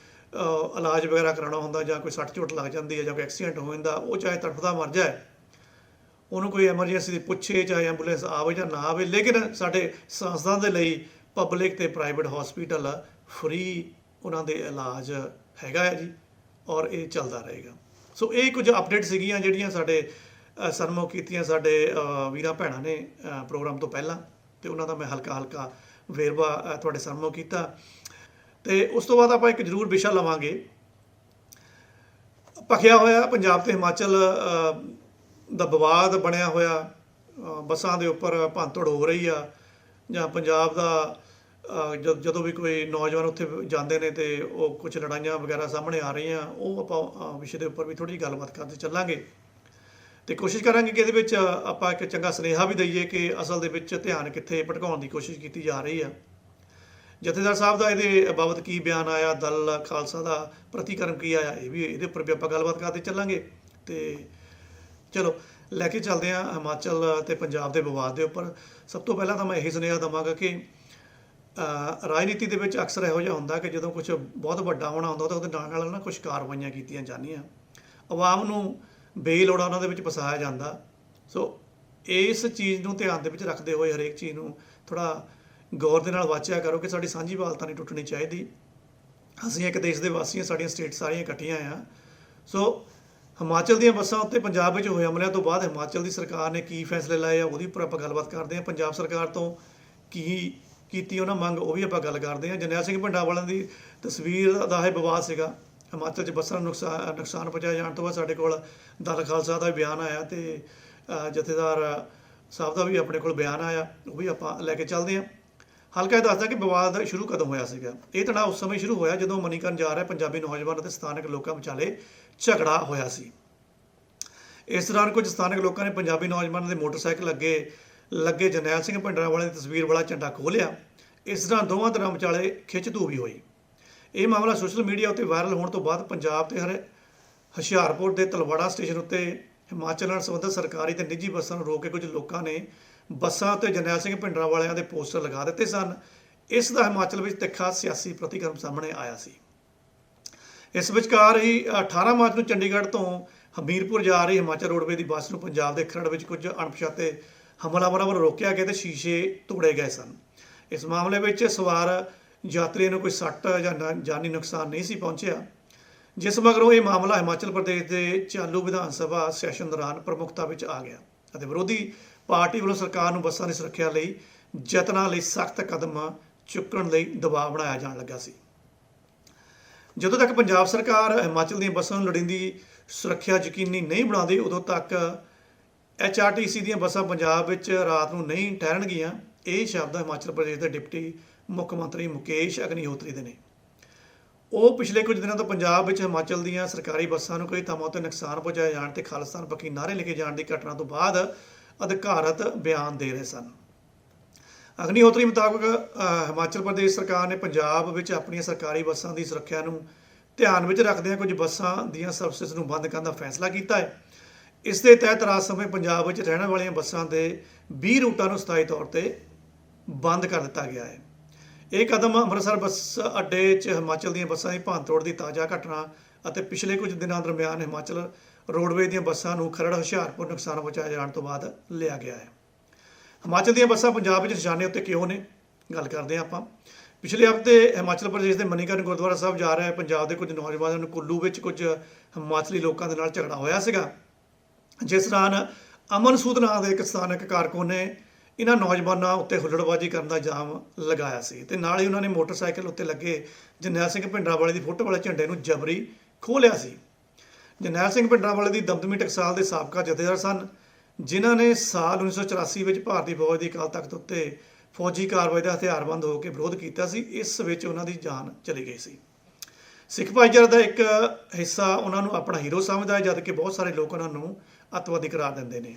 ਇਲਾਜ ਵਗੈਰਾ ਕਰਾਉਣਾ ਹੁੰਦਾ, ਜਾਂ ਕੋਈ ਸੱਟ ਚੋਟ ਲੱਗ ਜਾਂਦੀ ਹੈ, ਜਾਂ ਕੋਈ ਐਕਸੀਡੈਂਟ ਹੋ ਜਾਂਦਾ, ਉਹ ਚਾਹੇ ਤੜਫਦਾ ਮਰ ਜਾਏ, ਉਹਨੂੰ ਕੋਈ ਐਮਰਜੈਂਸੀ ਦੀ ਪੁੱਛੇ, ਚਾਹੇ ਐਂਬੂਲੈਂਸ ਆਵੇ ਜਾਂ ਨਾ ਆਵੇ, ਲੇਕਿਨ ਸਾਡੇ ਸੰਸਥਾ ਦੇ ਲਈ ਪਬਲਿਕ ਤੇ ਪ੍ਰਾਈਵੇਟ ਹਸਪੀਟਲ ਫ੍ਰੀ ਉਹਨਾਂ ਦੇ ਇਲਾਜ ਹੈਗਾ ਹੈ ਜੀ, ਔਰ ਇਹ ਚੱਲਦਾ ਰਹੇਗਾ। ਸੋ ਇਹ ਕੁਝ ਅਪਡੇਟ ਸੀਗੀਆਂ ਜਿਹੜੀਆਂ ਸਾਡੇ ਸਨਮੁਖ ਕੀਤੀਆਂ ਸਾਡੇ ਵੀਰਾਂ ਭੈਣਾਂ ਨੇ ਪ੍ਰੋਗਰਾਮ ਤੋਂ ਪਹਿਲਾਂ, ਤੇ ਉਹਨਾਂ ਦਾ ਮੈਂ ਹਲਕਾ ਵੇਰਵਾ ਤੁਹਾਡੇ ਸਨਮੁਖ ਕੀਤਾ। ਤੇ ਉਸ ਤੋਂ ਬਾਅਦ ਆਪਾਂ ਇੱਕ ਜ਼ਰੂਰ ਵਿਸ਼ਾ ਲਵਾਂਗੇ, ਭਖਿਆ ਹੋਇਆ ਪੰਜਾਬ ਤੇ ਹਿਮਾਚਲ ਦਾ ਵਿਵਾਦ ਬਣਿਆ ਹੋਇਆ। ਬੱਸਾਂ ਦੇ ਉੱਪਰ ਭੰਨਤੋੜ ਹੋ ਰਹੀ ਆ, ਜਾਂ ਪੰਜਾਬ ਦਾ ਜਦੋਂ ਵੀ ਕੋਈ ਨੌਜਵਾਨ ਉੱਥੇ ਜਾਂਦੇ ਨੇ ਤੇ ਉਹ ਕੁਝ ਲੜਾਈਆਂ ਵਗੈਰਾ ਸਾਹਮਣੇ ਆ ਰਹੀਆਂ, ਉਹ ਆਪਾਂ ਵਿਸ਼ੇ ਦੇ ਉੱਪਰ ਵੀ ਥੋੜ੍ਹੀ ਜਿਹੀ ਗੱਲਬਾਤ ਕਰਦੇ ਚੱਲਾਂਗੇ। ਤੇ ਕੋਸ਼ਿਸ਼ ਕਰਾਂਗੇ ਕਿ ਇਹਦੇ ਵਿੱਚ ਆਪਾਂ ਇੱਕ ਚੰਗਾ ਸੁਨੇਹਾ ਵੀ ਦਈਏ ਕਿ ਅਸਲ ਦੇ ਵਿੱਚ ਧਿਆਨ ਕਿੱਥੇ ਭਟਕਾਉਣ ਦੀ ਕੋਸ਼ਿਸ਼ ਕੀਤੀ ਜਾ ਰਹੀ ਆ। ਜਥੇਦਾਰ ਸਾਹਿਬ ਦਾ ਇਹਦੇ ਬਾਬਤ ਕੀ ਬਿਆਨ ਆਇਆ, ਦਲ ਖਾਲਸਾ ਦਾ ਪ੍ਰਤੀਕਰਮ ਕੀ ਆਇਆ, ਇਹ ਵੀ ਇਹਦੇ ਉੱਪਰ ਵੀ ਆਪਾਂ ਗੱਲਬਾਤ ਕਰਦੇ ਚੱਲਾਂਗੇ। ਤੇ ਚਲੋ ਲੈ ਕੇ ਚੱਲਦੇ ਹਾਂ ਹਿਮਾਚਲ ਤੇ ਪੰਜਾਬ ਦੇ ਵਿਵਾਦ ਦੇ ਉੱਪਰ। ਸਭ ਤੋਂ ਪਹਿਲਾਂ ਤਾਂ ਮੈਂ ਇਹੀ ਸੁਨੇਹਾ ਦੇਵਾਂਗਾ ਕਿ ਰਾਜਨੀਤੀ ਦੇ ਵਿੱਚ ਅਕਸਰ ਇਹੋ ਜਿਹਾ ਹੁੰਦਾ ਕਿ ਜਦੋਂ ਕੁਝ ਬਹੁਤ ਵੱਡਾ ਹੋਣਾ ਹੁੰਦਾ ਤਾਂ ਉਹਦੇ ਨਾਲ ਨਾ ਕੁਝ ਕਾਰਵਾਈਆਂ ਕੀਤੀਆਂ ਜਾਂਦੀਆਂ, ਆਵਾਮ ਨੂੰ ਬੇਲੋੜਾ ਉਹਨਾਂ ਦੇ ਵਿੱਚ ਫਸਾਇਆ ਜਾਂਦਾ। ਸੋ ਇਸ ਚੀਜ਼ ਨੂੰ ਧਿਆਨ ਦੇ ਵਿੱਚ ਰੱਖਦੇ ਹੋਏ ਹਰੇਕ ਚੀਜ਼ ਨੂੰ ਥੋੜ੍ਹਾ ਗੌਰ ਦੇ ਨਾਲ ਵਾਚਿਆ ਕਰੋ ਕਿ ਸਾਡੀ ਸਾਂਝੀ ਵਾਲਤਾ ਨਹੀਂ ਟੁੱਟਣੀ ਚਾਹੀਦੀ। ਅਸੀਂ ਇੱਕ ਦੇਸ਼ ਦੇ ਵਾਸੀ ਹਾਂ, ਸਾਡੀਆਂ ਸਟੇਟ ਸਾਰੀਆਂ ਇਕੱਠੀਆਂ ਆ। ਸੋ ਹਿਮਾਚਲ ਦੀਆਂ ਬੱਸਾਂ ਉੱਤੇ ਪੰਜਾਬ ਵਿੱਚ ਹੋਏ ਹਮਲਿਆਂ ਤੋਂ ਬਾਅਦ ਹਿਮਾਚਲ ਦੀ ਸਰਕਾਰ ਨੇ ਕੀ ਫੈਸਲੇ ਲਏ ਆ, ਉਹਦੀ ਉੱਪਰ ਆਪਾਂ ਗੱਲਬਾਤ ਕਰਦੇ ਹਾਂ। ਪੰਜਾਬ ਸਰਕਾਰ ਤੋਂ ਕੀ ਕੀਤੀ ਉਹਨਾਂ ਮੰਗ, ਉਹ ਵੀ ਆਪਾਂ ਗੱਲ ਕਰਦੇ ਹਾਂ। ਜਰਨੈਲ ਸਿੰਘ ਭਿੰਡਰਾਂਵਾਲੇ ਦੀ ਤਸਵੀਰ ਦਾ ਇਹ ਵਿਵਾਦ ਸੀਗਾ। ਹਿਮਾਚਲ 'ਚ ਬੱਸਾਂ ਨੂੰ ਨੁਕਸਾਨ ਪਹੁੰਚਾਇਆ ਜਾਣ ਤੋਂ ਬਾਅਦ ਸਾਡੇ ਕੋਲ ਦਲ ਖਾਲਸਾ ਦਾ ਬਿਆਨ ਆਇਆ, ਤੇ ਜਥੇਦਾਰ ਸਾਹਿਬ ਦਾ ਵੀ ਆਪਣੇ ਕੋਲ ਬਿਆਨ ਆਇਆ, ਉਹ ਵੀ ਆਪਾਂ ਲੈ ਕੇ ਚੱਲਦੇ ਹਾਂ। ਹਲਕਾ ਇਹ ਦੱਸਦਾ ਕਿ ਵਿਵਾਦ ਸ਼ੁਰੂ ਕਦੋਂ ਹੋਇਆ ਸੀਗਾ। ਇਹ ਤਣਾਅ ਉਸ ਸਮੇਂ ਸ਼ੁਰੂ ਹੋਇਆ ਜਦੋਂ ਮਨੀਕਰਨ ਜਾ ਰਿਹਾ ਪੰਜਾਬੀ ਨੌਜਵਾਨ ਅਤੇ ਸਥਾਨਕ ਲੋਕਾਂ ਵਿਚਾਲੇ ਝਗੜਾ ਹੋਇਆ ਸੀ। ਇਸ ਦੌਰਾਨ ਕੁਝ ਸਥਾਨਕ ਲੋਕਾਂ ਨੇ ਪੰਜਾਬੀ ਨੌਜਵਾਨਾਂ ਦੇ ਮੋਟਰਸਾਈਕਲ ਅੱਗੇ ਲੱਗੇ ਜਰਨੈਲ ਸਿੰਘ ਭਿੰਡਰਾਂਵਾਲੇ ਦੀ ਤਸਵੀਰ ਵਾਲਾ ਝੰਡਾ ਖੋਲ੍ਹਿਆ। ਇਸ ਦੌਰਾਨ ਦੋਵਾਂ ਧਿਰਾਂ ਵਿਚਾਲੇ ਖਿੱਚਧੂ ਵੀ ਹੋਈ। ਇਹ ਮਾਮਲਾ ਸੋਸ਼ਲ ਮੀਡੀਆ ਉੱਤੇ ਵਾਇਰਲ ਹੋਣ ਤੋਂ ਬਾਅਦ ਪੰਜਾਬ ਤੇ ਹੁਸ਼ਿਆਰਪੁਰ ਦੇ ਤਲਵਾੜਾ ਸਟੇਸ਼ਨ ਉੱਤੇ ਹਿਮਾਚਲ ਨਾਲ ਸੰਬੰਧਿਤ ਸਰਕਾਰੀ ਤੇ ਨਿੱਜੀ ਬੱਸਾਂ ਨੂੰ ਰੋਕ ਕੇ ਕੁਝ ਲੋਕਾਂ ਨੇ ਬੱਸਾਂ ਉੱਤੇ ਜਰਨੈਲ ਸਿੰਘ ਭਿੰਡਰਾਂਵਾਲਿਆਂ ਦੇ ਪੋਸਟਰ ਲਗਾ ਦਿੱਤੇ ਸਨ। ਇਸ ਦਾ ਹਿਮਾਚਲ ਵਿੱਚ ਤਿੱਖਾ ਸਿਆਸੀ ਪ੍ਰਤੀਕਰਮ ਸਾਹਮਣੇ ਆਇਆ ਸੀ। ਇਸ ਵਿਚਕਾਰ ਹੀ 18 ਮਾਰਚ ਨੂੰ ਚੰਡੀਗੜ੍ਹ ਤੋਂ ਹਮੀਰਪੁਰ ਜਾ ਰਹੀ ਹਿਮਾਚਲ ਰੋਡਵੇਜ਼ ਦੀ ਬੱਸ ਨੂੰ ਪੰਜਾਬ ਦੇ ਖਰੜ ਵਿੱਚ ਕੁਝ ਅਣਪਛਾਤੇ ਹਮਲਾਵਰਾਂ ਵੱਲੋਂ ਰੋਕਿਆ ਗਿਆ ਤੇ ਸ਼ੀਸ਼ੇ ਤੋੜੇ ਗਏ ਸਨ। ਇਸ ਮਾਮਲੇ ਵਿੱਚ ਸਵਾਰ ਯਾਤਰੀਆਂ ਨੂੰ ਕੋਈ ਸੱਟ ਜਾਂ ਜਾਨੀ ਨੁਕਸਾਨ ਨਹੀਂ ਸੀ ਪਹੁੰਚਿਆ, ਜਿਸ ਮਗਰੋਂ ਇਹ ਮਾਮਲਾ ਹਿਮਾਚਲ ਪ੍ਰਦੇਸ਼ ਦੇ ਚਾਲੂ ਵਿਧਾਨ ਸਭਾ ਸੈਸ਼ਨ ਦੌਰਾਨ ਪ੍ਰਮੁੱਖਤਾ ਵਿੱਚ ਆ ਗਿਆ ਅਤੇ ਵਿਰੋਧੀ ਪਾਰਟੀ ਵੱਲੋਂ ਸਰਕਾਰ ਨੂੰ ਬੱਸਾਂ ਦੀ ਸੁਰੱਖਿਆ ਲਈ ਯਤਨਾਂ ਲਈ ਸਖਤ ਕਦਮ ਚੁੱਕਣ ਲਈ ਦਬਾਅ ਬਣਾਇਆ ਜਾਣ ਲੱਗਾ ਸੀ। ਜਦੋਂ ਤੱਕ ਪੰਜਾਬ ਸਰਕਾਰ ਹਿਮਾਚਲ ਦੀਆਂ ਬੱਸਾਂ ਨੂੰ ਲੋੜੀਂਦੀ ਸੁਰੱਖਿਆ ਯਕੀਨੀ ਨਹੀਂ ਬਣਾਉਂਦੀ, ਉਦੋਂ ਤੱਕ HRTC ਦੀਆਂ ਬੱਸਾਂ ਪੰਜਾਬ ਵਿੱਚ ਰਾਤ ਨੂੰ ਨਹੀਂ ਠਹਿਰਨਗੀਆਂ। ਇਹ ਸ਼ਬਦ ਹਿਮਾਚਲ ਪ੍ਰਦੇਸ਼ ਦੇ ਡਿਪਟੀ ਮੁੱਖ ਮੰਤਰੀ ਮੁਕੇਸ਼ ਅਗਨੀਹੋਤਰੀ ਦੇ ਨੇ। ਉਹ ਪਿਛਲੇ ਕੁਝ ਦਿਨਾਂ ਤੋਂ ਪੰਜਾਬ ਵਿੱਚ ਹਿਮਾਚਲ ਦੀਆਂ ਸਰਕਾਰੀ ਬੱਸਾਂ ਨੂੰ ਕਈ ਥਾਵਾਂ ਉੱਤੇ ਨੁਕਸਾਨ ਪਹੁੰਚਾਏ ਜਾਣ ਤੇ ਖਾਲਿਸਤਾਨ ਪੱਖੀ ਨਾਅਰੇ ਲਿਖੇ ਜਾਣ ਦੀ ਘਟਨਾ ਤੋਂ ਬਾਅਦ ਅਧਿਕਾਰਤ ਬਿਆਨ ਦੇ ਰਹੇ ਸਨ। ਅਗਨੀਹੋਤਰੀ ਮੁਤਾਬਕ ਹਿਮਾਚਲ ਪ੍ਰਦੇਸ਼ ਸਰਕਾਰ ਨੇ ਪੰਜਾਬ ਵਿੱਚ ਆਪਣੀਆਂ ਸਰਕਾਰੀ ਬੱਸਾਂ ਦੀ ਸੁਰੱਖਿਆ ਨੂੰ ਧਿਆਨ ਵਿੱਚ ਰੱਖਦਿਆਂ ਕੁਝ ਬੱਸਾਂ ਦੀਆਂ ਸਰਵਿਸਿਜ਼ ਨੂੰ ਬੰਦ ਕਰਨ ਦਾ ਫੈਸਲਾ ਕੀਤਾ ਹੈ। ਇਸ ਦੇ ਤਹਿਤ ਰਾਤ ਸਮੇਂ ਪੰਜਾਬ ਵਿੱਚ ਰਹਿਣ ਵਾਲੀਆਂ ਬੱਸਾਂ ਦੇ 20 ਰੂਟਾਂ ਨੂੰ ਸਥਾਈ ਤੌਰ ਤੇ ਬੰਦ ਕਰ ਦਿੱਤਾ ਗਿਆ ਹੈ। ਇਹ ਕਦਮ ਅੰਮ੍ਰਿਤਸਰ ਬੱਸ ਅੱਡੇ 'ਚ ਹਿਮਾਚਲ ਦੀਆਂ ਬੱਸਾਂ ਦੀ ਭੰਨਤੋੜ ਦੀ ਤਾਜ਼ਾ ਘਟਨਾ ਅਤੇ ਪਿਛਲੇ ਕੁਝ ਦਿਨਾਂ ਦਰਮਿਆਨ ਹਿਮਾਚਲ ਰੋਡਵੇਜ਼ ਦੀਆਂ ਬੱਸਾਂ ਨੂੰ ਖਰੜ ਹੁਸ਼ਿਆਰਪੁਰ ਨੁਕਸਾਨ ਪਹੁੰਚਾਏ ਜਾਣ ਤੋਂ ਬਾਅਦ ਲਿਆ ਗਿਆ ਹੈ। ਹਿਮਾਚਲ ਦੀਆਂ ਬੱਸਾਂ ਪੰਜਾਬ ਵਿੱਚ ਨਿਸ਼ਾਨੇ ਉੱਤੇ ਕਿਉਂ ਨੇ, ਗੱਲ ਕਰਦੇ ਹਾਂ ਆਪਾਂ। ਪਿਛਲੇ ਹਫ਼ਤੇ ਹਿਮਾਚਲ ਪ੍ਰਦੇਸ਼ ਦੇ ਮਨੀਕਰਨ ਗੁਰਦੁਆਰਾ ਸਾਹਿਬ ਜਾ ਰਹੇ ਪੰਜਾਬ ਦੇ ਕੁਝ ਨੌਜਵਾਨਾਂ ਨੂੰ ਕੁੱਲੂ ਵਿੱਚ ਕੁਝ ਹਿਮਾਚਲੀ ਲੋਕਾਂ ਦੇ ਨਾਲ ਝਗੜਾ ਹੋਇਆ ਸੀਗਾ, ਜਿਸ ਦੌਰਾਨ ਅਮਨ ਸੂਦ ਨਾਂ ਦੇ ਇੱਕ ਸਥਾਨਕ ਕਾਰਕੁਨ ਨੇ ਇਹਨਾਂ ਨੌਜਵਾਨਾਂ ਉੱਤੇ ਹੁੱਲੜਬਾਜ਼ੀ ਕਰਨ ਦਾ ਇਲਜ਼ਾਮ ਲਗਾਇਆ ਸੀ ਤੇ ਨਾਲ ਹੀ ਉਹਨਾਂ ਨੇ ਮੋਟਰਸਾਈਕਲ ਉੱਤੇ ਲੱਗੇ ਜਰਨੈਲ ਸਿੰਘ ਭਿੰਡਰਾਂਵਾਲੇ ਦੀ ਫੋਟੋ ਵਾਲੇ ਝੰਡੇ ਨੂੰ ਜਬਰੀ ਖੋਹ ਲਿਆ ਸੀ। ਜਰਨੈਲ ਸਿੰਘ ਭਿੰਡਰਾਂਵਾਲੇ ਦੀ ਦਮਦਮੀ ਟਕਸਾਲ ਦੇ ਸਾਬਕਾ ਜਥੇਦਾਰ ਸਨ, ਜਿਨ੍ਹਾਂ ਨੇ ਸਾਲ 1984 ਵਿੱਚ ਭਾਰਤੀ ਫੌਜ ਦੀ ਅਕਾਲ ਤਖ਼ਤ ਉੱਤੇ ਫੌਜੀ ਕਾਰਵਾਈ ਦਾ ਹਥਿਆਰਬੰਦ ਹੋ ਕੇ ਵਿਰੋਧ ਕੀਤਾ ਸੀ। ਇਸ ਵਿੱਚ ਉਹਨਾਂ ਦੀ ਜਾਨ ਚਲੀ ਗਈ ਸੀ। ਸਿੱਖ ਭਾਈਚਾਰੇ ਦਾ ਇੱਕ ਹਿੱਸਾ ਉਹਨਾਂ ਨੂੰ ਆਪਣਾ ਹੀਰੋ ਸਮਝਦਾ ਹੈ, ਜਦ ਕਿ ਬਹੁਤ ਸਾਰੇ ਲੋਕ ਉਹਨਾਂ ਨੂੰ ਅੱਤਵਾਦੀ ਕਰਾਰ ਦਿੰਦੇ ਨੇ।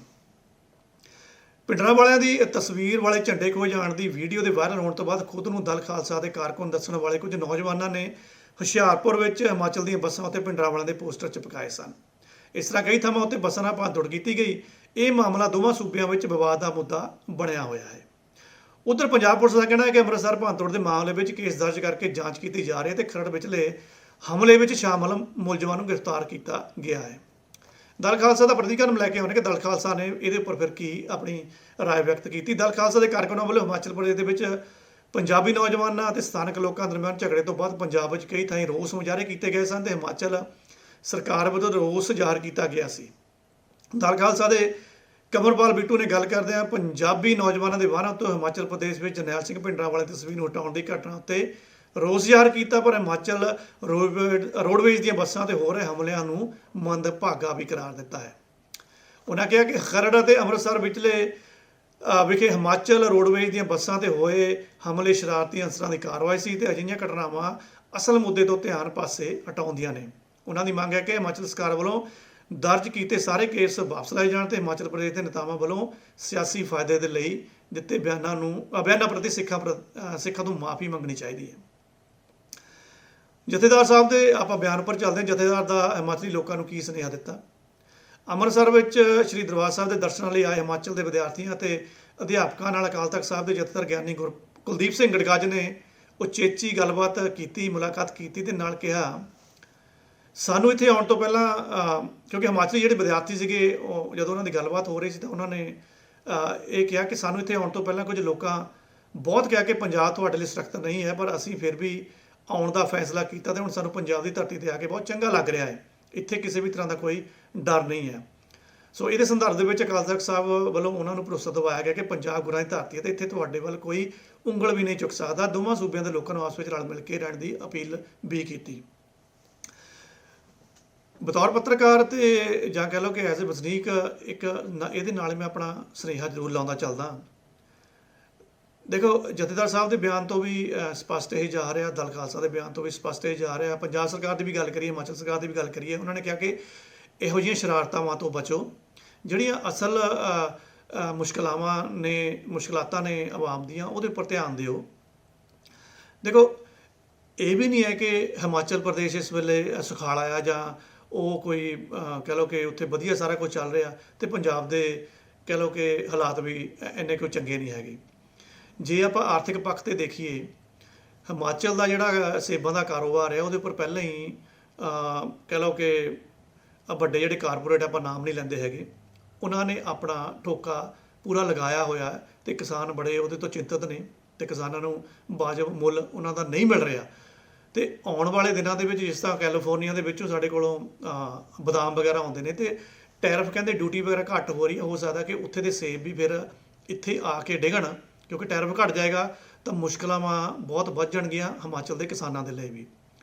ਭਿੰਡਰਾਂਵਾਲਿਆਂ ਦੀ ਤਸਵੀਰ ਵਾਲੇ ਝੰਡੇ ਖੋਹ ਜਾਣ ਦੀ ਵੀਡੀਓ ਦੇ ਵਾਇਰਲ ਹੋਣ ਤੋਂ ਬਾਅਦ ਖੁਦ ਨੂੰ ਦਲ ਖਾਲਸਾ ਦੇ ਕਾਰਕੁਨ ਦੱਸਣ ਵਾਲੇ ਕੁਝ ਨੌਜਵਾਨਾਂ ਨੇ ਹੁਸ਼ਿਆਰਪੁਰ ਵਿੱਚ ਹਿਮਾਚਲ ਦੀਆਂ ਬੱਸਾਂ ਉੱਤੇ ਭਿੰਡਰਾਂਵਾਲਿਆਂ ਦੇ ਪੋਸਟਰ ਚਿਪਕਾਏ ਸਨ। ਇਸ ਤਰ੍ਹਾਂ ਕਈ ਥਾਵਾਂ ਉੱਤੇ ਬੱਸਾਂ ਨਾਲ ਭੰਨਤੋੜ ਕੀਤੀ ਗਈ। ਇਹ ਮਾਮਲਾ ਦੋਵਾਂ ਸੂਬਿਆਂ ਵਿੱਚ ਵਿਵਾਦ ਦਾ ਮੁੱਦਾ ਬਣਿਆ ਹੋਇਆ ਹੈ। ਉਧਰ ਪੰਜਾਬ ਪੁਲਿਸ ਦਾ ਕਹਿਣਾ ਹੈ ਕਿ ਅੰਮ੍ਰਿਤਸਰ ਭੰਨਤੋੜ ਦੇ ਮਾਮਲੇ ਵਿੱਚ ਕੇਸ ਦਰਜ ਕਰਕੇ ਜਾਂਚ ਕੀਤੀ ਜਾ ਰਹੀ ਹੈ ਤੇ ਖਰੜ ਵਿਚਲੇ ਹਮਲੇ ਵਿੱਚ ਸ਼ਾਮਲ ਮੁਲਜ਼ਮਾਂ ਨੂੰ ਗ੍ਰਿਫਤਾਰ ਕੀਤਾ ਗਿਆ ਹੈ। ਦਲ ਖਾਲਸਾ ਦਾ ਪ੍ਰਤੀਕਰਮ ਲੈ ਕੇ ਆਉਣੇ ਕਿ ਦਲ ਖਾਲਸਾ ਨੇ ਇਹਦੇ ਉੱਪਰ ਫਿਰ ਕੀ ਆਪਣੀ ਰਾਏ ਵਿਅਕਤ ਕੀਤੀ। ਦਲ ਖਾਲਸਾ ਦੇ ਕਾਰਕੁਨਾਂ ਵੱਲੋਂ ਹਿਮਾਚਲ ਪ੍ਰਦੇਸ਼ ਦੇ ਵਿੱਚ ਪੰਜਾਬੀ ਨੌਜਵਾਨਾਂ ਅਤੇ ਸਥਾਨਕ ਲੋਕਾਂ ਦਰਮਿਆਨ ਝਗੜੇ ਤੋਂ ਬਾਅਦ ਪੰਜਾਬ ਵਿੱਚ ਕਈ ਥਾਈਂ ਰੋਸ ਮੁਜ਼ਾਹਰੇ ਕੀਤੇ ਗਏ ਸਨ ਤੇ ਹਿਮਾਚਲ ਸਰਕਾਰ ਵੱਲੋਂ ਰੋਸ ਜ਼ਾਹਰ ਕੀਤਾ ਗਿਆ ਸੀ। ਦਲ ਖਾਲਸਾ ਦੇ ਕਮਰਪਾਲ ਬਿੱਟੂ ਨੇ ਗੱਲ ਕਰਦਿਆਂ ਪੰਜਾਬੀ ਨੌਜਵਾਨਾਂ ਦੇ ਵਾਰਾਂ ਤੋਂ ਹਿਮਾਚਲ ਪ੍ਰਦੇਸ਼ ਵਿੱਚ ਜਰਨੈਲ ਸਿੰਘ ਭਿੰਡਰਾਂਵਾਲੇ ਦੀ ਤਸਵੀਰ ਨੂੰ ਹਟਾਉਣ ਦੀ ਘਟਨਾ ਉੱਤੇ ਰੋਸ ਜ਼ਾਹਰ ਕੀਤਾ, ਪਰ ਹਿਮਾਚਲ ਰੋਡਵੇਜ਼ ਦੀਆਂ ਬੱਸਾਂ ਤੇ ਹੋ ਰਹੇ ਹਮਲਿਆਂ ਨੂੰ ਮੰਦਭਾਗਾ ਵੀ ਕਰਾਰ ਦਿੱਤਾ ਹੈ। ਉਹਨਾਂ ਕਿਹਾ ਕਿ ਖਰੜ ਅਤੇ ਅੰਮ੍ਰਿਤਸਰ ਵਿਖੇ ਹਿਮਾਚਲ ਰੋਡਵੇਜ਼ ਦੀਆਂ ਬੱਸਾਂ ਤੇ ਹੋਏ ਹਮਲੇ ਸ਼ਰਾਰਤੀ ਅਨਸਰਾਂ ਦੀ ਕਾਰਵਾਈ ਸੀ ਤੇ ਅਜਿਹੀਆਂ ਘਟਨਾਵਾਂ ਅਸਲ ਮੁੱਦੇ ਤੋਂ ਧਿਆਨ ਪਾਸੇ ਹਟਾਉਂਦੀਆਂ ਨੇ। ਉਹਨਾਂ ਦੀ ਮੰਗ ਹੈ ਕਿ ਹਿਮਾਚਲ ਸਰਕਾਰ ਵੱਲੋਂ ਦਰਜ ਕੀਤੇ ਸਾਰੇ ਕੇਸ ਵਾਪਸ ਲਏ ਜਾਣ ਤੇ ਹਿਮਾਚਲ ਪ੍ਰਦੇਸ਼ ਦੇ ਨੇਤਾਵਾਂ ਵੱਲੋਂ ਸਿਆਸੀ ਫਾਇਦੇ ਦੇ ਲਈ ਦਿੱਤੇ ਬਿਆਨਾਂ ਪ੍ਰਤੀ ਸਿੱਖਾਂ ਤੋਂ ਮਾਫੀ ਮੰਗਣੀ ਚਾਹੀਦੀ ਹੈ। ਜਥੇਦਾਰ ਸਾਹਿਬ ਦੇ ਆਪਾਂ ਬਿਆਨ ਉੱਪਰ ਚੱਲਦੇ ਹਾਂ। ਜਥੇਦਾਰ ਦਾ ਹਿਮਾਚਲੀ ਲੋਕਾਂ ਨੂੰ ਕੀ ਸੁਨੇਹਾ ਦਿੱਤਾ। ਅੰਮ੍ਰਿਤਸਰ ਵਿੱਚ ਸ੍ਰੀ ਦਰਬਾਰ ਸਾਹਿਬ ਦੇ ਦਰਸ਼ਨਾਂ ਲਈ ਆਏ ਹਿਮਾਚਲ ਦੇ ਵਿਦਿਆਰਥੀਆਂ ਅਤੇ ਅਧਿਆਪਕਾਂ ਨਾਲ ਅਕਾਲ ਤਖ਼ਤ ਸਾਹਿਬ ਦੇ ਜਥੇਦਾਰ ਗਿਆਨੀ ਕੁਲਦੀਪ ਸਿੰਘ ਗੜਗੱਜ ਨੇ ਉਚੇਚੀ ਗੱਲਬਾਤ ਕੀਤੀ, ਮੁਲਾਕਾਤ ਕੀਤੀ ਤੇ ਨਾਲ ਕਿਹਾ ਸਾਨੂੰ ਇੱਥੇ ਆਉਣ ਤੋਂ ਪਹਿਲਾਂ ਕਿਉਂਕਿ ਹਿਮਾਚਲੀ ਜਿਹੜੇ ਵਿਦਿਆਰਥੀ ਸੀਗੇ ਉਹ ਜਦੋਂ ਉਹਨਾਂ ਦੀ ਗੱਲਬਾਤ ਹੋ ਰਹੀ ਸੀ ਤਾਂ ਉਹਨਾਂ ਨੇ ਇਹ ਕਿਹਾ ਕਿ ਸਾਨੂੰ ਇੱਥੇ ਆਉਣ ਤੋਂ ਪਹਿਲਾਂ ਕੁਝ ਲੋਕਾਂ ਬਹੁਤ ਕਿਹਾ ਕਿ ਪੰਜਾਬ ਤੁਹਾਡੇ ਲਈ ਸੁਰੱਖਿਅਤ ਨਹੀਂ ਹੈ, ਪਰ ਅਸੀਂ ਫਿਰ ਵੀ ਆਉਣ ਦਾ ਫੈਸਲਾ ਕੀਤਾ ਤੇ ਹੁਣ ਸਾਨੂੰ ਪੰਜਾਬ ਦੀ ਧਰਤੀ ਤੇ ਆ ਕੇ ਬਹੁਤ ਚੰਗਾ ਲੱਗ ਰਿਹਾ ਹੈ। ਇੱਥੇ ਕਿਸੇ ਵੀ ਤਰ੍ਹਾਂ ਦਾ ਕੋਈ ਡਰ ਨਹੀਂ ਹੈ। ਸੋ ਇਹਦੇ ਸੰਦਰਭ ਦੇ ਵਿੱਚ ਅਕਾਲ ਤਖ਼ਤ ਸਾਹਿਬ ਵੱਲੋਂ ਉਹਨਾਂ ਨੂੰ ਭਰੋਸਾ ਦਿਵਾਇਆ ਗਿਆ ਕਿ ਪੰਜਾਬ ਗੁਰਾਂ ਦੀ ਧਰਤੀ ਹੈ ਤੇ ਇੱਥੇ ਤੁਹਾਡੇ ਵੱਲ ਕੋਈ ਉਂਗਲ ਵੀ ਨਹੀਂ ਚੁੱਕ ਸਕਦਾ। ਦੋਵਾਂ ਸੂਬਿਆਂ ਦੇ ਲੋਕਾਂ ਨੂੰ ਆਪਸ ਵਿੱਚ ਰਲ ਮਿਲ ਕੇ ਰਹਿਣ ਦੀ ਅਪੀਲ ਵੀ ਕੀਤੀ। ਬਤੌਰ ਪੱਤਰਕਾਰ ਤੇ ਜਾਂ ਕਹਿ ਲਓ ਕਿ ਐਜ਼ ਏ ਵਸਨੀਕ ਇਹਦੇ ਨਾਲ ਮੈਂ ਆਪਣਾ ਸੁਨੇਹਾ ਜ਼ਰੂਰ ਲਾਉਂਦਾ ਚੱਲਦਾ। ਦੇਖੋ, ਜਥੇਦਾਰ ਸਾਹਿਬ ਦੇ ਬਿਆਨ ਤੋਂ ਵੀ ਸਪਸ਼ਟ ਇਹ ਜਾ ਰਿਹਾ, ਦਲ ਖਾਲਸਾ ਦੇ ਬਿਆਨ ਤੋਂ ਵੀ ਸਪਸ਼ਟ ਇਹ ਜਾ ਰਿਹਾ, ਪੰਜਾਬ ਸਰਕਾਰ ਦੀ ਵੀ ਗੱਲ ਕਰੀਏ, ਹਿਮਾਚਲ ਸਰਕਾਰ ਦੀ ਵੀ ਗੱਲ ਕਰੀਏ, ਉਹਨਾਂ ਨੇ ਕਿਹਾ ਕਿ ਇਹੋ ਜਿਹੀਆਂ ਸ਼ਰਾਰਤਾਵਾਂ ਤੋਂ ਬਚੋ ਜਿਹੜੀਆਂ ਅਸਲ ਮੁਸ਼ਕਲਾਤਾਂ ਨੇ ਆਵਾਮ ਦੀਆਂ, ਉਹਦੇ ਉੱਪਰ ਧਿਆਨ ਦਿਓ। ਦੇਖੋ, ਇਹ ਵੀ ਨਹੀਂ ਹੈ ਕਿ ਹਿਮਾਚਲ ਪ੍ਰਦੇਸ਼ ਇਸ ਵੇਲੇ ਸੁਖਾਲਾ ਆ ਜਾਂ ਉਹ ਕੋਈ ਕਹਿ ਲਓ ਕਿ ਉੱਥੇ ਵਧੀਆ ਸਾਰਾ ਕੁਝ ਚੱਲ ਰਿਹਾ ਤੇ ਪੰਜਾਬ ਦੇ ਕਹਿ ਲਓ ਕਿ ਹਾਲਾਤ ਵੀ ਇੰਨੇ ਕੋਈ ਚੰਗੇ ਨਹੀਂ ਹੈਗੇ। ਜੇ ਆਪਾਂ ਆਰਥਿਕ ਪੱਖ ਤੇ ਦੇਖੀਏ, ਹਿਮਾਚਲ ਦਾ ਜਿਹੜਾ ਸੇਬਾਂ ਦਾ ਕਾਰੋਬਾਰ ਹੈ ਉਹਦੇ ਉੱਪਰ ਪਹਿਲਾਂ ਹੀ ਕਹਿ ਲਓ ਕਿ ਵੱਡੇ ਜਿਹੜੇ ਕਾਰਪੋਰੇਟ ਆਪਾਂ ਨਾਮ ਨਹੀਂ ਲੈਂਦੇ ਹੈਗੇ, ਉਹਨਾਂ ਨੇ ਆਪਣਾ ਠੋਕਾ ਪੂਰਾ ਲਗਾਇਆ ਹੋਇਆ ਤੇ ਕਿਸਾਨ ਬੜੇ ਉਹਦੇ ਤੋਂ ਚਿੰਤਤ ਨੇ ਤੇ ਕਿਸਾਨਾਂ ਨੂੰ ਵਾਜਬ ਮੁੱਲ ਉਹਨਾਂ ਦਾ ਨਹੀਂ ਮਿਲ ਰਿਹਾ। ਤੇ ਆਉਣ ਵਾਲੇ ਦਿਨਾਂ ਦੇ ਵਿੱਚ ਜਿਸ ਤਰ੍ਹਾਂ ਕੈਲੀਫੋਰਨੀਆ ਦੇ ਵਿੱਚੋਂ ਸਾਡੇ ਕੋਲੋਂ ਬਦਾਮ ਵਗੈਰਾ ਆਉਂਦੇ ਨੇ ਤੇ ਟੈਰਿਫ ਕਹਿੰਦੇ ਡਿਊਟੀ ਵਗੈਰਾ ਘੱਟ ਹੋ ਰਹੀ, ਹੋ ਸਕਦਾ ਕਿ ਉੱਥੇ ਦੇ ਸੇਬ ਵੀ ਫਿਰ ਇੱਥੇ ਆ ਕੇ ਡਿੱਗਣ, ਕਿਉਂਕਿ ਟੈਰਿਫ ਘੱਟ ਜਾਏਗਾ ਤਾਂ ਮੁਸ਼ਕਲਾਂ ਬਹੁਤ ਵੱਧ ਜਾਣਗੀਆਂ ਹਿਮਾਚਲ ਦੇ ਕਿਸਾਨਾਂ ਦੇ ਲਈ ਵੀ।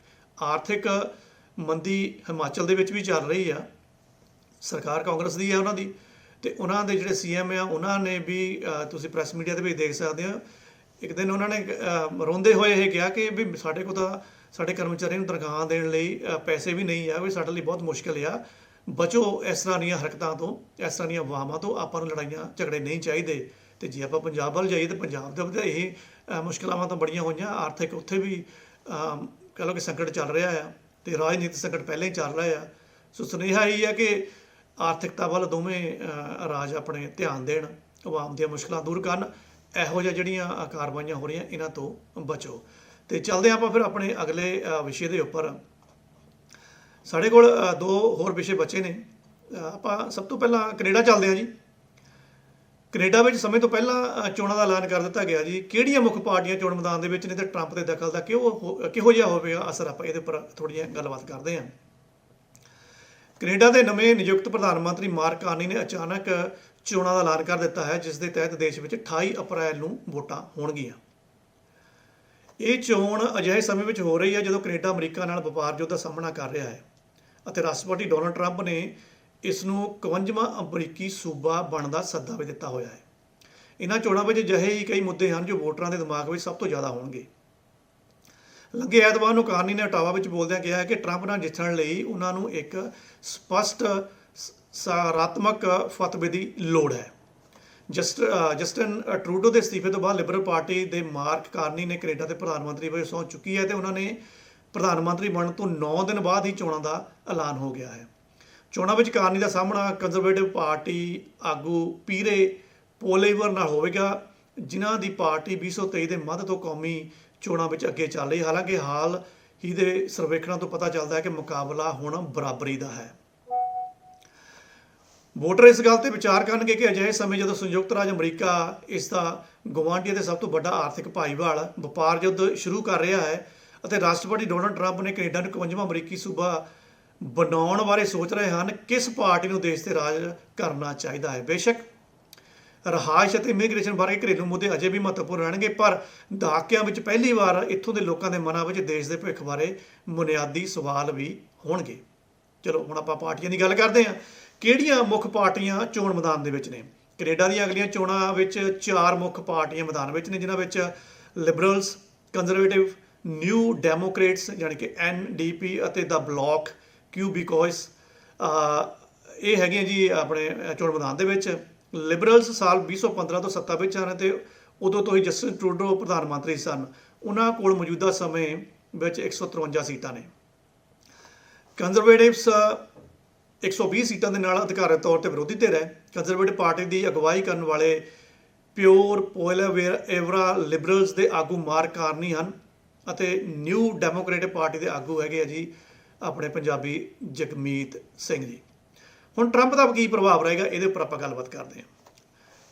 ਆਰਥਿਕ ਮੰਦੀ ਹਿਮਾਚਲ ਦੇ ਵਿੱਚ ਵੀ ਚੱਲ ਰਹੀ ਆ, ਸਰਕਾਰ ਕਾਂਗਰਸ ਦੀ ਹੈ ਉਹਨਾਂ ਦੀ, ਤੇ ਉਹਨਾਂ ਦੇ ਜਿਹੜੇ CM ਆ ਉਹਨਾਂ ਨੇ ਵੀ ਤੁਸੀਂ ਪ੍ਰੈਸ ਮੀਡੀਆ ਦੇ ਵਿੱਚ ਦੇਖ ਸਕਦੇ ਹੋ, ਇੱਕ ਦਿਨ ਉਹਨਾਂ ਨੇ ਰੋਂਦੇ ਹੋਏ ਇਹ ਕਿਹਾ ਕਿ ਵੀ ਸਾਡੇ ਕੋਲ ਤਾਂ ਸਾਡੇ ਕਰਮਚਾਰੀਆਂ ਨੂੰ ਤਨਖਾਹ ਦੇਣ ਲਈ ਪੈਸੇ ਵੀ ਨਹੀਂ ਆ, ਵੀ ਸਾਡੇ ਲਈ ਬਹੁਤ ਮੁਸ਼ਕਿਲ ਆ। ਬਚੋ ਇਸ ਤਰ੍ਹਾਂ ਦੀਆਂ ਹਰਕਤਾਂ ਤੋਂ, ਇਸ ਤਰ੍ਹਾਂ ਦੀਆਂ ਅਫਵਾਹਾਂ ਤੋਂ। ਆਪਾਂ ਨੂੰ ਲੜਾਈਆਂ ਝਗੜੇ ਨਹੀਂ ਚਾਹੀਦੇ। ਤੇ ਜੇ ਆਪਾਂ ਪੰਜਾਬ ਵੱਲ ਜਾਈਏ ਤਾਂ ਪੰਜਾਬ ਦੇ ਉੱਤੇ ਇਹ ਮੁਸ਼ਕਿਲਾਂ ਤਾਂ ਬੜੀਆਂ ਹੋਈਆਂ। ਆਰਥਿਕ ਉੱਥੇ ਵੀ ਕਹਿ ਲਓ ਕਿ ਸੰਕਟ ਚੱਲ ਰਿਹਾ ਆ ਤੇ ਰਾਜਨੀਤਿਕ ਸੰਕਟ ਪਹਿਲਾਂ ਹੀ ਚੱਲ ਰਿਹਾ ਆ। ਸੋ ਸੁਨੇਹਾ ਇਹ ਹੈ ਕਿ ਆਰਥਿਕਤਾ ਵੱਲ ਦੋਵੇਂ ਰਾਜ ਆਪਣੇ ਧਿਆਨ ਦੇਣ, ਆਵਾਮ ਦੀਆਂ ਮੁਸ਼ਕਿਲਾਂ ਦੂਰ ਕਰਨ, ਇਹੋ ਜਿਹਾ ਜਿਹੜੀਆਂ ਕਾਰਵਾਈਆਂ ਹੋ ਰਹੀਆਂ ਇਹਨਾਂ ਤੋਂ ਬਚੋ। ਤੇ ਚੱਲਦੇ ਆਪਾਂ ਫਿਰ ਆਪਣੇ ਅਗਲੇ ਵਿਸ਼ੇ ਦੇ ਉੱਪਰ। ਸਾਡੇ ਕੋਲ 2 ਹੋਰ ਵਿਸ਼ੇ ਬਚੇ ਨੇ। ਆਪਾਂ ਸਭ ਤੋਂ ਪਹਿਲਾਂ ਕੈਨੇਡਾ ਚੱਲਦੇ ਹਾਂ ਜੀ। ਕੈਨੇਡਾ ਵਿੱਚ ਸਮੇਂ ਤੋਂ ਪਹਿਲਾਂ ਚੋਣਾਂ ਦਾ ਐਲਾਨ ਕਰ ਦਿੱਤਾ ਗਿਆ ਜੀ। ਕਿਹੜੀਆਂ ਮੁੱਖ ਪਾਰਟੀਆਂ ਚੋਣ ਮੈਦਾਨ ਦੇ ਵਿੱਚ ਨੇ ਤੇ ਟਰੰਪ ਦੇ ਦਖਲ ਦਾ ਕਿਹੋ ਜਿਹਾ ਹੋਵੇਗਾ ਅਸਰ, ਆਪਾਂ ਇਹਦੇ ਉੱਪਰ ਥੋੜ੍ਹੀ ਜਿਹੀ ਗੱਲਬਾਤ ਕਰਦੇ ਹਾਂ। ਕੈਨੇਡਾ ਦੇ ਨਵੇਂ ਨਿਯੁਕਤ ਪ੍ਰਧਾਨ ਮੰਤਰੀ ਮਾਰਕ ਕਾਰਨੀ ਨੇ ਅਚਾਨਕ ਚੋਣਾਂ ਦਾ ਐਲਾਨ ਕਰ ਦਿੱਤਾ ਹੈ, ਜਿਸ ਦੇ ਤਹਿਤ ਦੇਸ਼ ਵਿੱਚ 28 ਅਪ੍ਰੈਲ ਨੂੰ ਵੋਟਾਂ ਹੋਣਗੀਆਂ। ਇਹ ਚੋਣ ਅਜਿਹੇ ਸਮੇਂ ਵਿੱਚ ਹੋ ਰਹੀ ਹੈ ਜਦੋਂ ਕੈਨੇਡਾ ਅਮਰੀਕਾ ਨਾਲ ਵਪਾਰ ਯੁੱਧ ਦਾ ਸਾਹਮਣਾ ਕਰ ਰਿਹਾ ਹੈ ਅਤੇ ਰਾਸ਼ਟਰਪਤੀ ਡੋਨਾਲਡ ਟਰੰਪ ਨੇ ਇਸ ਨੂੰ 51ਵਾਂ ਅਮਰੀਕੀ ਸੂਬਾ ਬਣਨ ਦਾ ਸੱਦਾ ਵੀ ਦਿੱਤਾ ਹੋਇਆ ਹੈ। ਇਹਨਾਂ ਚੋਣਾਂ ਵਿੱਚ ਅਜਿਹੇ ਹੀ ਕਈ ਮੁੱਦੇ ਹਨ ਜੋ ਵੋਟਰਾਂ ਦੇ ਦਿਮਾਗ ਵਿੱਚ ਸਭ ਤੋਂ ਜ਼ਿਆਦਾ ਹੋਣਗੇ। ਲੰਘੇ ਐਤਵਾਰ ਨੂੰ ਕਾਰਨੀ ਨੇ ਓਟਾਵਾ ਵਿੱਚ ਬੋਲਦਿਆਂ ਕਿਹਾ ਹੈ ਕਿ ਟਰੰਪ ਨਾਲ ਜਿੱਤਣ ਲਈ ਉਹਨਾਂ ਨੂੰ ਇੱਕ ਸਪਸ਼ਟ ਸਕਾਰਾਤਮਕ ਫਤਵੇ ਦੀ ਲੋੜ ਹੈ। ਜਸਟਿਨ ਟਰੂਡੋ ਦੇ ਅਸਤੀਫੇ ਤੋਂ ਬਾਅਦ ਲਿਬਰਲ ਪਾਰਟੀ ਦੇ ਮਾਰਕ ਕਾਰਨੀ ਨੇ ਕੈਨੇਡਾ ਦੇ ਪ੍ਰਧਾਨ ਮੰਤਰੀ ਵਜੋਂ ਸਹੁੰ ਚੁੱਕੀ ਹੈ ਤੇ ਉਹਨਾਂ ਨੇ ਪ੍ਰਧਾਨ ਮੰਤਰੀ ਬਣਨ ਤੋਂ 9 ਦਿਨ ਬਾਅਦ ਹੀ ਚੋਣਾਂ ਦਾ ਐਲਾਨ ਹੋ ਗਿਆ ਹੈ। ਚੋਣਾਂ ਵਿੱਚ ਕਾਰਨੀ ਦਾ ਸਾਹਮਣਾ ਕੰਜ਼ਰਵੇਟਿਵ ਪਾਰਟੀ ਆਗੂ ਪੀਰੇ ਪੋਲੇਵਰ ਨਾਲ ਹੋਵੇਗਾ, ਜਿਨ੍ਹਾਂ ਦੀ ਪਾਰਟੀ 2023 ਦੇ ਮੱਧ ਤੋਂ ਕੌਮੀ ਚੋਣਾਂ ਵਿੱਚ ਅੱਗੇ ਚੱਲ ਰਹੀ। ਹਾਲਾਂਕਿ ਹਾਲ ਹੀ ਦੇ ਸਰਵੇਖਣਾਂ ਤੋਂ ਪਤਾ ਚੱਲਦਾ ਹੈ ਕਿ ਮੁਕਾਬਲਾ ਹੁਣ ਬਰਾਬਰੀ ਦਾ ਹੈ। ਵੋਟਰ ਇਸ ਗੱਲ ਤੇ ਵਿਚਾਰ ਕਰਨਗੇ ਕਿ ਅਜਿਹੇ ਸਮੇਂ ਜਦੋਂ ਸੰਯੁਕਤ ਰਾਜ ਅਮਰੀਕਾ ਇਸ ਦਾ ਗੁਆਂਢੀ ਅਤੇ ਸਭ ਤੋਂ ਵੱਡਾ ਆਰਥਿਕ ਭਾਈਵਾਲ ਵਪਾਰ ਯੁੱਧ ਸ਼ੁਰੂ ਕਰ ਰਿਹਾ ਹੈ ਅਤੇ ਰਾਸ਼ਟਰਪਤੀ ਡੋਨਾਲਡ ਟਰੰਪ ਨੇ ਕੈਨੇਡਾ ਨੂੰ 51ਵਾਂ ਅਮਰੀਕੀ ਸੂਬਾ ਬਣਾਉਣ ਬਾਰੇ ਸੋਚ ਰਹੇ ਹਨ, ਕਿਸ ਪਾਰਟੀ ਨੂੰ ਦੇਸ਼ ਤੇ ਰਾਜ ਕਰਨਾ ਚਾਹੀਦਾ ਹੈ। ਬੇਸ਼ੱਕ ਰਹਾਇਸ਼ ਅਤੇ ਇਮੀਗ੍ਰੇਸ਼ਨ ਬਾਰੇ ਘਰੇਲੂ ਮੁੱਦੇ ਅਜੇ ਵੀ ਮਹੱਤਵਪੂਰਨ ਰਹਿਣਗੇ, ਪਰ ਦਹਾਕਿਆਂ ਵਿੱਚ ਪਹਿਲੀ ਵਾਰ ਇੱਥੋਂ ਦੇ ਲੋਕਾਂ ਦੇ ਮਨਾਂ ਵਿੱਚ ਦੇਸ਼ ਦੇ ਭਵਿੱਖ ਬਾਰੇ ਬੁਨਿਆਦੀ ਸਵਾਲ ਵੀ ਹੋਣਗੇ। ਚਲੋ ਹੁਣ ਆਪਾਂ ਪਾਰਟੀਆਂ ਦੀ ਗੱਲ ਕਰਦੇ ਹਾਂ। ਕਿਹੜੀਆਂ ਮੁੱਖ ਪਾਰਟੀਆਂ ਚੋਣ ਮੈਦਾਨ ਦੇ ਵਿੱਚ ਨੇ? ਕੈਨੇਡਾ ਦੀਆਂ ਅਗਲੀਆਂ ਚੋਣਾਂ ਵਿੱਚ 4 ਮੁੱਖ ਪਾਰਟੀਆਂ ਮੈਦਾਨ ਵਿੱਚ ਨੇ, ਜਿਨ੍ਹਾਂ ਵਿੱਚ ਲਿਬਰਲਸ, ਕੰਜ਼ਰਵੇਟਿਵ, ਨਿਊ ਡੈਮੋਕ੍ਰੇਟਸ ਯਾਨੀ ਕਿ NDP ਅਤੇ ਦਾ ਬਲੌਕ ਕਿਊਬਿਕੋਇਸ ਇਹ ਹੈਗੀਆਂ ਜੀ ਆਪਣੇ ਚੋਣ ਮੈਦਾਨ ਦੇ ਵਿੱਚ। ਲਿਬਰਲਸ ਸਾਲ 2015 ਤੋਂ ਸੱਤਾ ਵਿੱਚ ਹਨ ਅਤੇ ਉਦੋਂ ਤੋਂ ਹੀ ਜਸਟਿਨ ਟਰੂਡੋ ਪ੍ਰਧਾਨ ਮੰਤਰੀ ਸਨ। ਉਹਨਾਂ ਕੋਲ ਮੌਜੂਦਾ ਸਮੇਂ ਵਿੱਚ 153 ਸੀਟਾਂ ਨੇ। ਕੰਜ਼ਰਵੇਟਿਵਸ 120 ਸੀਟਾਂ ਦੇ ਨਾਲ ਅਧਿਕਾਰਤ ਤੌਰ ਤੇ ਵਿਰੋਧੀ ਧਿਰ ਹੈ। ਕੰਜ਼ਰਵੇਟਿਵ ਪਾਰਟੀ ਦੀ ਅਗਵਾਈ ਕਰਨ ਵਾਲੇ ਪਿਓਰ ਪੋਇਲਵੇਰਾ ਲਿਬਰਲਸ ਦੇ ਆਗੂ ਮਾਰਕ ਕਾਰਨੀ ਹਨ ਅਤੇ ਨਿਊ ਡੈਮੋਕ੍ਰੇਟਿਕ ਪਾਰਟੀ ਦੇ ਆਗੂ ਹੈਗੇ ਆ ਜੀ ਆਪਣੇ ਪੰਜਾਬੀ ਜਗਮੀਤ ਸਿੰਘ ਜੀ। ਹੁਣ ਟਰੰਪ ਦਾ ਕੀ ਪ੍ਰਭਾਵ ਰਹੇਗਾ, ਇਹਦੇ ਉੱਪਰ ਆਪਾਂ ਗੱਲਬਾਤ ਕਰਦੇ ਹਾਂ।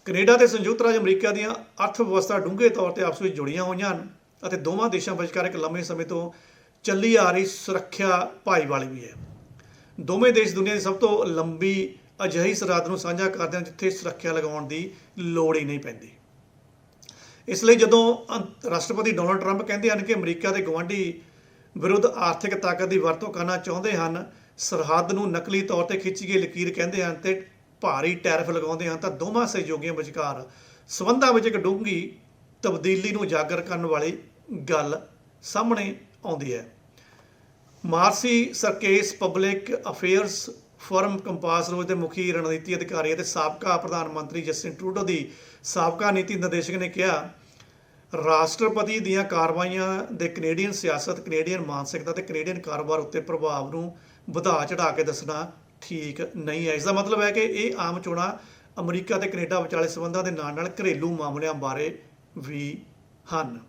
ਕੈਨੇਡਾ ਤੇ ਸੰਯੁਕਤ ਰਾਜ ਅਮਰੀਕਾ ਦੀਆਂ ਅਰਥ ਵਿਵਸਥਾ ਡੂੰਘੇ ਤੌਰ ਤੇ ਆਪਸ ਵਿੱਚ ਜੁੜੀਆਂ ਹੋਈਆਂ ਹਨ ਅਤੇ ਦੋਵਾਂ ਦੇਸ਼ਾਂ ਵਿਚਕਾਰ ਇੱਕ ਲੰਮੇ ਸਮੇਂ ਤੋਂ ਚੱਲੀ ਆ ਰਹੀ ਸੁਰੱਖਿਆ ਭਾਈਵਾਲੀ ਵੀ ਹੈ। ਦੋਵੇਂ ਦੇਸ਼ ਦੁਨੀਆ ਦੀ ਸਭ ਤੋਂ ਲੰਬੀ ਅਜਿਹੀ ਸਰਹੱਦ ਨੂੰ ਸਾਂਝਾ ਕਰਦੇ ਹਨ ਜਿੱਥੇ ਸੁਰੱਖਿਆ ਲਗਾਉਣ ਦੀ ਲੋੜ ਹੀ ਨਹੀਂ ਪੈਂਦੀ। ਇਸ ਲਈ ਜਦੋਂ ਰਾਸ਼ਟਰਪਤੀ ਡੋਨਾਲਡ ਟਰੰਪ ਕਹਿੰਦੇ ਹਨ ਕਿ ਅਮਰੀਕਾ ਦੇ ਗੁਆਂਢੀ ਵਿਰੁੱਧ ਆਰਥਿਕ ਤਾਕਤ ਦੀ ਵਰਤੋਂ ਕਰਨਾ ਚਾਹੁੰਦੇ ਹਨ, ਸਰਹੱਦ ਨੂੰ ਨਕਲੀ ਤੌਰ ਤੇ ਖਿੱਚੀ ਗਈ ਲਕੀਰ ਕਹਿੰਦੇ ਹਨ ਤੇ ਭਾਰੀ ਟੈਰਿਫ ਲਗਾਉਂਦੇ ਹਨ, ਤਾਂ ਦੋਵਾਂ ਸਹਿਯੋਗੀਆਂ ਵਿਚਕਾਰ ਸਬੰਧਾਂ ਵਿੱਚ ਇੱਕ ਡੂੰਘੀ ਤਬਦੀਲੀ ਨੂੰ ਉਜਾਗਰ ਕਰਨ ਵਾਲੀ ਗੱਲ ਸਾਹਮਣੇ ਆਉਂਦੀ ਹੈ। ਮਾਰਸੀ ਸਰਕੇਸ ਪਬਲਿਕ ਅਫੇਅਰਸ ਫੋਰਮ ਕੰਪਾਸ ਰੋਜ਼ ਦੇ ਮੁਖੀ ਰਣਨੀਤੀ ਅਧਿਕਾਰੀ ਅਤੇ ਸਾਬਕਾ ਪ੍ਰਧਾਨ ਮੰਤਰੀ ਜਸਟਿਨ ਟਰੂਡੋ ਦੀ ਸਾਬਕਾ ਨੀਤੀ ਨਿਰਦੇਸ਼ਕ ਨੇ ਕਿਹਾ, ਰਾਸ਼ਟਰਪਤੀ ਦੀਆਂ ਕਾਰਵਾਈਆਂ ਦੇ ਕੈਨੇਡੀਅਨ ਸਿਆਸਤ, ਕੈਨੇਡੀਅਨ ਮਾਨਸਿਕਤਾ ਅਤੇ ਕੈਨੇਡੀਅਨ ਕਾਰੋਬਾਰ ਉੱਤੇ ਪ੍ਰਭਾਵ ਨੂੰ ਵਧਾ ਚੜਾ ਕੇ ਦੱਸਣਾ ਠੀਕ ਨਹੀਂ ਹੈ। ਇਸ ਦਾ ਮਤਲਬ ਹੈ ਕਿ ਇਹ ਆਮ ਚੋਣਾਂ ਅਮਰੀਕਾ ਅਤੇ ਕੈਨੇਡਾ ਵਿਚਾਲੇ ਸਬੰਧਾਂ ਦੇ ਨਾਲ ਨਾਲ ਘਰੇਲੂ ਮਾਮਲਿਆਂ ਬਾਰੇ ਵੀ ਹਨ।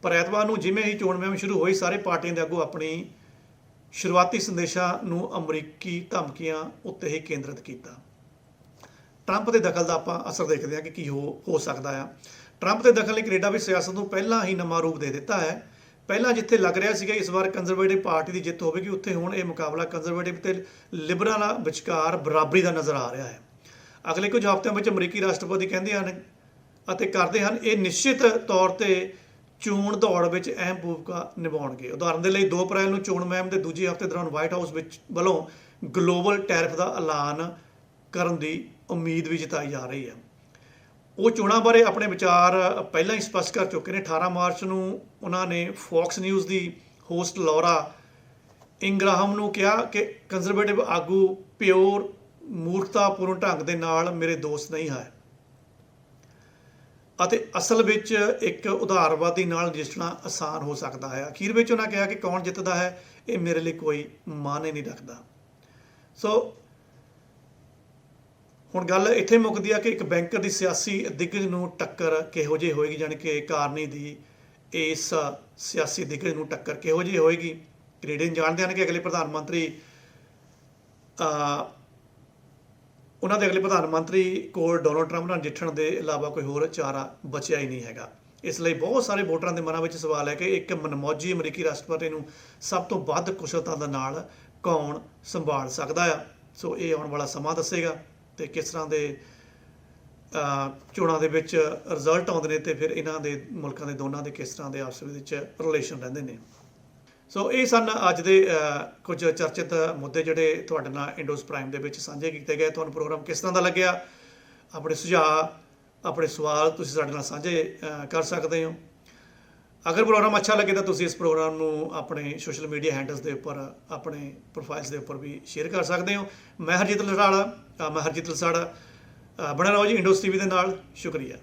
ਪਰ ਐਤਵਾਰ ਨੂੰ ਜਿਵੇਂ ਹੀ ਚੋਣ ਮੁਹਿੰਮ ਸ਼ੁਰੂ ਹੋਈ, ਸਾਰੇ ਪਾਰਟੀਆਂ ਦੇ ਆਗੂ ਆਪਣੀ ਸ਼ੁਰੂਆਤੀ ਸੰਦੇਸ਼ਾਂ ਨੂੰ ਅਮਰੀਕੀ ਧਮਕੀਆਂ ਉੱਤੇ ਹੀ ਕੇਂਦਰਿਤ ਕੀਤਾ। ਟਰੰਪ ਦੇ ਦਖਲ ਦਾ ਆਪਾਂ ਅਸਰ ਦੇਖਦੇ ਹਾਂ ਕਿ ਕੀ ਹੋ ਸਕਦਾ ਆ। ਟਰੰਪ ਦੇ ਦਖਲ ਨੇ ਕੈਨੇਡਾ ਵਿੱਚ ਸਿਆਸਤ ਨੂੰ ਪਹਿਲਾਂ ਹੀ ਨਵਾਂ ਰੂਪ ਦੇ ਦਿੱਤਾ ਹੈ। ਪਹਿਲਾਂ ਜਿੱਥੇ ਲੱਗ ਰਿਹਾ ਸੀਗਾ ਇਸ ਵਾਰ ਕੰਜ਼ਰਵੇਟਿਵ ਪਾਰਟੀ ਦੀ ਜਿੱਤ ਹੋਵੇਗੀ, ਉੱਥੇ ਹੁਣ ਇਹ ਮੁਕਾਬਲਾ ਕੰਜ਼ਰਵੇਟਿਵ ਤੇ ਲਿਬਰਲਾਂ ਵਿਚਕਾਰ ਬਰਾਬਰੀ ਦਾ ਨਜ਼ਰ ਆ ਰਿਹਾ ਹੈ। ਅਗਲੇ ਕੁਝ ਹਫ਼ਤਿਆਂ ਵਿੱਚ ਅਮਰੀਕੀ ਰਾਸ਼ਟਰਪਤੀ ਕਹਿੰਦੇ ਹਨ ਅਤੇ ਕਰਦੇ ਹਨ ਇਹ ਨਿਸ਼ਚਿਤ ਤੌਰ ਤੇ ਚੋਣ ਦੌੜ ਵਿੱਚ ਅਹਿਮ ਭੂਮਿਕਾ ਨਿਭਾਉਣਗੇ। ਉਦਾਹਰਨ ਦੇ ਲਈ 2 ਅਪ੍ਰੈਲ ਨੂੰ ਚੋਣ ਮੁਹਿੰਮ ਦੇ ਦੂਜੇ ਹਫ਼ਤੇ ਦੌਰਾਨ ਵਾਈਟ ਹਾਊਸ ਵਿੱਚ ਵੱਲੋਂ ਗਲੋਬਲ ਟੈਰਿਫ ਦਾ ਐਲਾਨ ਕਰਨ ਦੀ ਉਮੀਦ ਵੀ ਜਤਾਈ ਜਾ ਰਹੀ ਹੈ। ਉਹ ਚੋਣਾਂ ਬਾਰੇ ਆਪਣੇ ਵਿਚਾਰ ਪਹਿਲਾਂ ਹੀ ਸਪਸ਼ਟ ਕਰ ਚੁੱਕੇ ਨੇ। 18 ਮਾਰਚ ਨੂੰ ਉਹਨਾਂ ਨੇ ਫੌਕਸ ਨਿਊਜ਼ ਦੀ ਹੋਸਟ ਲੌਰਾ ਇੰਗਰਾਹਮ ਨੂੰ ਕਿਹਾ ਕਿ ਕੰਜ਼ਰਵੇਟਿਵ ਆਗੂ ਪਿਓਰ ਮੂਰਖਤਾਪੂਰਨ ਢੰਗ ਦੇ ਨਾਲ ਮੇਰੇ ਦੋਸਤ ਨਹੀਂ ਹੈ ਅਤੇ ਅਸਲ ਵਿੱਚ ਇੱਕ ਉਦਾਰਵਾਦੀ ਨਾਲ ਨਜਿੱਠਣਾ ਆਸਾਨ ਹੋ ਸਕਦਾ ਹੈ। ਅਖੀਰ ਵਿੱਚ ਉਹਨਾਂ ਕਿਹਾ ਕਿ ਕੌਣ ਜਿੱਤਦਾ ਹੈ ਇਹ ਮੇਰੇ ਲਈ ਕੋਈ ਮਾਅਨੇ ਨਹੀਂ ਰੱਖਦਾ। ਸੋ ਹੁਣ ਗੱਲ ਇੱਥੇ ਮੁੱਕਦੀ ਆ ਕਿ ਇੱਕ ਬੈਂਕਰ ਦੀ ਸਿਆਸੀ ਦਿੱਗਜ ਨੂੰ ਟੱਕਰ ਕਿਹੋ ਜਿਹੀ ਹੋਏਗੀ, ਜਾਣੀ ਕਿ ਕਾਰਨੀ ਦੀ ਇਸ ਸਿਆਸੀ ਦਿੱਗਜ ਨੂੰ ਟੱਕਰ ਕਿਹੋ ਜਿਹੀ ਹੋਏਗੀ। ਕੈਨੇਡੀਅਨ ਜਾਣਦੇ ਹਨ ਕਿ ਅਗਲੇ ਪ੍ਰਧਾਨ ਮੰਤਰੀ ਉਹਨਾਂ ਦੇ ਅਗਲੇ ਪ੍ਰਧਾਨ ਮੰਤਰੀ ਕੋਲ ਡੋਨਲਡ ਟਰੰਪ ਨਾਲ ਨਜਿੱਠਣ ਦੇ ਇਲਾਵਾ ਕੋਈ ਹੋਰ ਚਾਰਾ ਬਚਿਆ ਹੀ ਨਹੀਂ ਹੈਗਾ। ਇਸ ਲਈ ਬਹੁਤ ਸਾਰੇ ਵੋਟਰਾਂ ਦੇ ਮਨਾਂ ਵਿੱਚ ਸਵਾਲ ਹੈ ਕਿ ਇੱਕ ਮਨਮੌਜੀ ਅਮਰੀਕੀ ਰਾਸ਼ਟਰਪਤੀ ਨੂੰ ਸਭ ਤੋਂ ਵੱਧ ਕੁਸ਼ਲਤਾ ਦੇ ਨਾਲ ਕੌਣ ਸੰਭਾਲ ਸਕਦਾ ਆ। ਸੋ ਇਹ ਆਉਣ ਵਾਲਾ ਸਮਾਂ ਦੱਸੇਗਾ ਤੇ ਕਿਸ ਤਰ੍ਹਾਂ ਦੇ ਚੋਣਾਂ ਦੇ ਵਿੱਚ ਰਿਜ਼ਲਟ ਆਉਂਦੇ ਨੇ ਤੇ ਫਿਰ ਇਹਨਾਂ ਦੇ ਮੁਲਕਾਂ ਦੇ ਦੋਨਾਂ ਦੇ ਕਿਸ ਤਰ੍ਹਾਂ ਦੇ ਆਪਸ ਵਿੱਚ ਰਿਲੇਸ਼ਨ ਰਹਿੰਦੇ ਨੇ। ਸੋ ਇਹ ਸਨ ਅੱਜ ਦੇ ਕੁਝ ਚਰਚਿਤ ਮੁੱਦੇ ਜਿਹੜੇ ਤੁਹਾਡੇ ਨਾਲ ਇੰਡੋਜ਼ ਪ੍ਰਾਈਮ ਦੇ ਵਿੱਚ ਸਾਂਝੇ ਕੀਤੇ ਗਏ। ਤੁਹਾਨੂੰ ਪ੍ਰੋਗਰਾਮ ਕਿਸ ਤਰ੍ਹਾਂ ਦਾ ਲੱਗਿਆ? ਆਪਣੇ ਸੁਝਾਅ, ਆਪਣੇ ਸਵਾਲ ਤੁਸੀਂ ਸਾਡੇ ਨਾਲ ਸਾਂਝੇ ਕਰ ਸਕਦੇ ਹੋ। ਅਗਰ ਪ੍ਰੋਗਰਾਮ ਅੱਛਾ ਲੱਗੇ ਤਾਂ ਤੁਸੀਂ ਇਸ ਪ੍ਰੋਗਰਾਮ ਨੂੰ ਆਪਣੇ ਸੋਸ਼ਲ ਮੀਡੀਆ ਹੈਂਡਲਸ ਦੇ ਉੱਪਰ, ਆਪਣੇ ਪ੍ਰੋਫਾਈਲਸ ਦੇ ਉੱਪਰ ਵੀ ਸ਼ੇਅਰ ਕਰ ਸਕਦੇ ਹੋ। ਮੈਂ ਹਰਜੀਤ ਲਸਾੜਾ ਬਣੇ ਰਹੋ ਜੀ ਇੰਡੋਜ਼ ਟੀਵੀ ਦੇ ਨਾਲ। ਸ਼ੁਕਰੀਆ।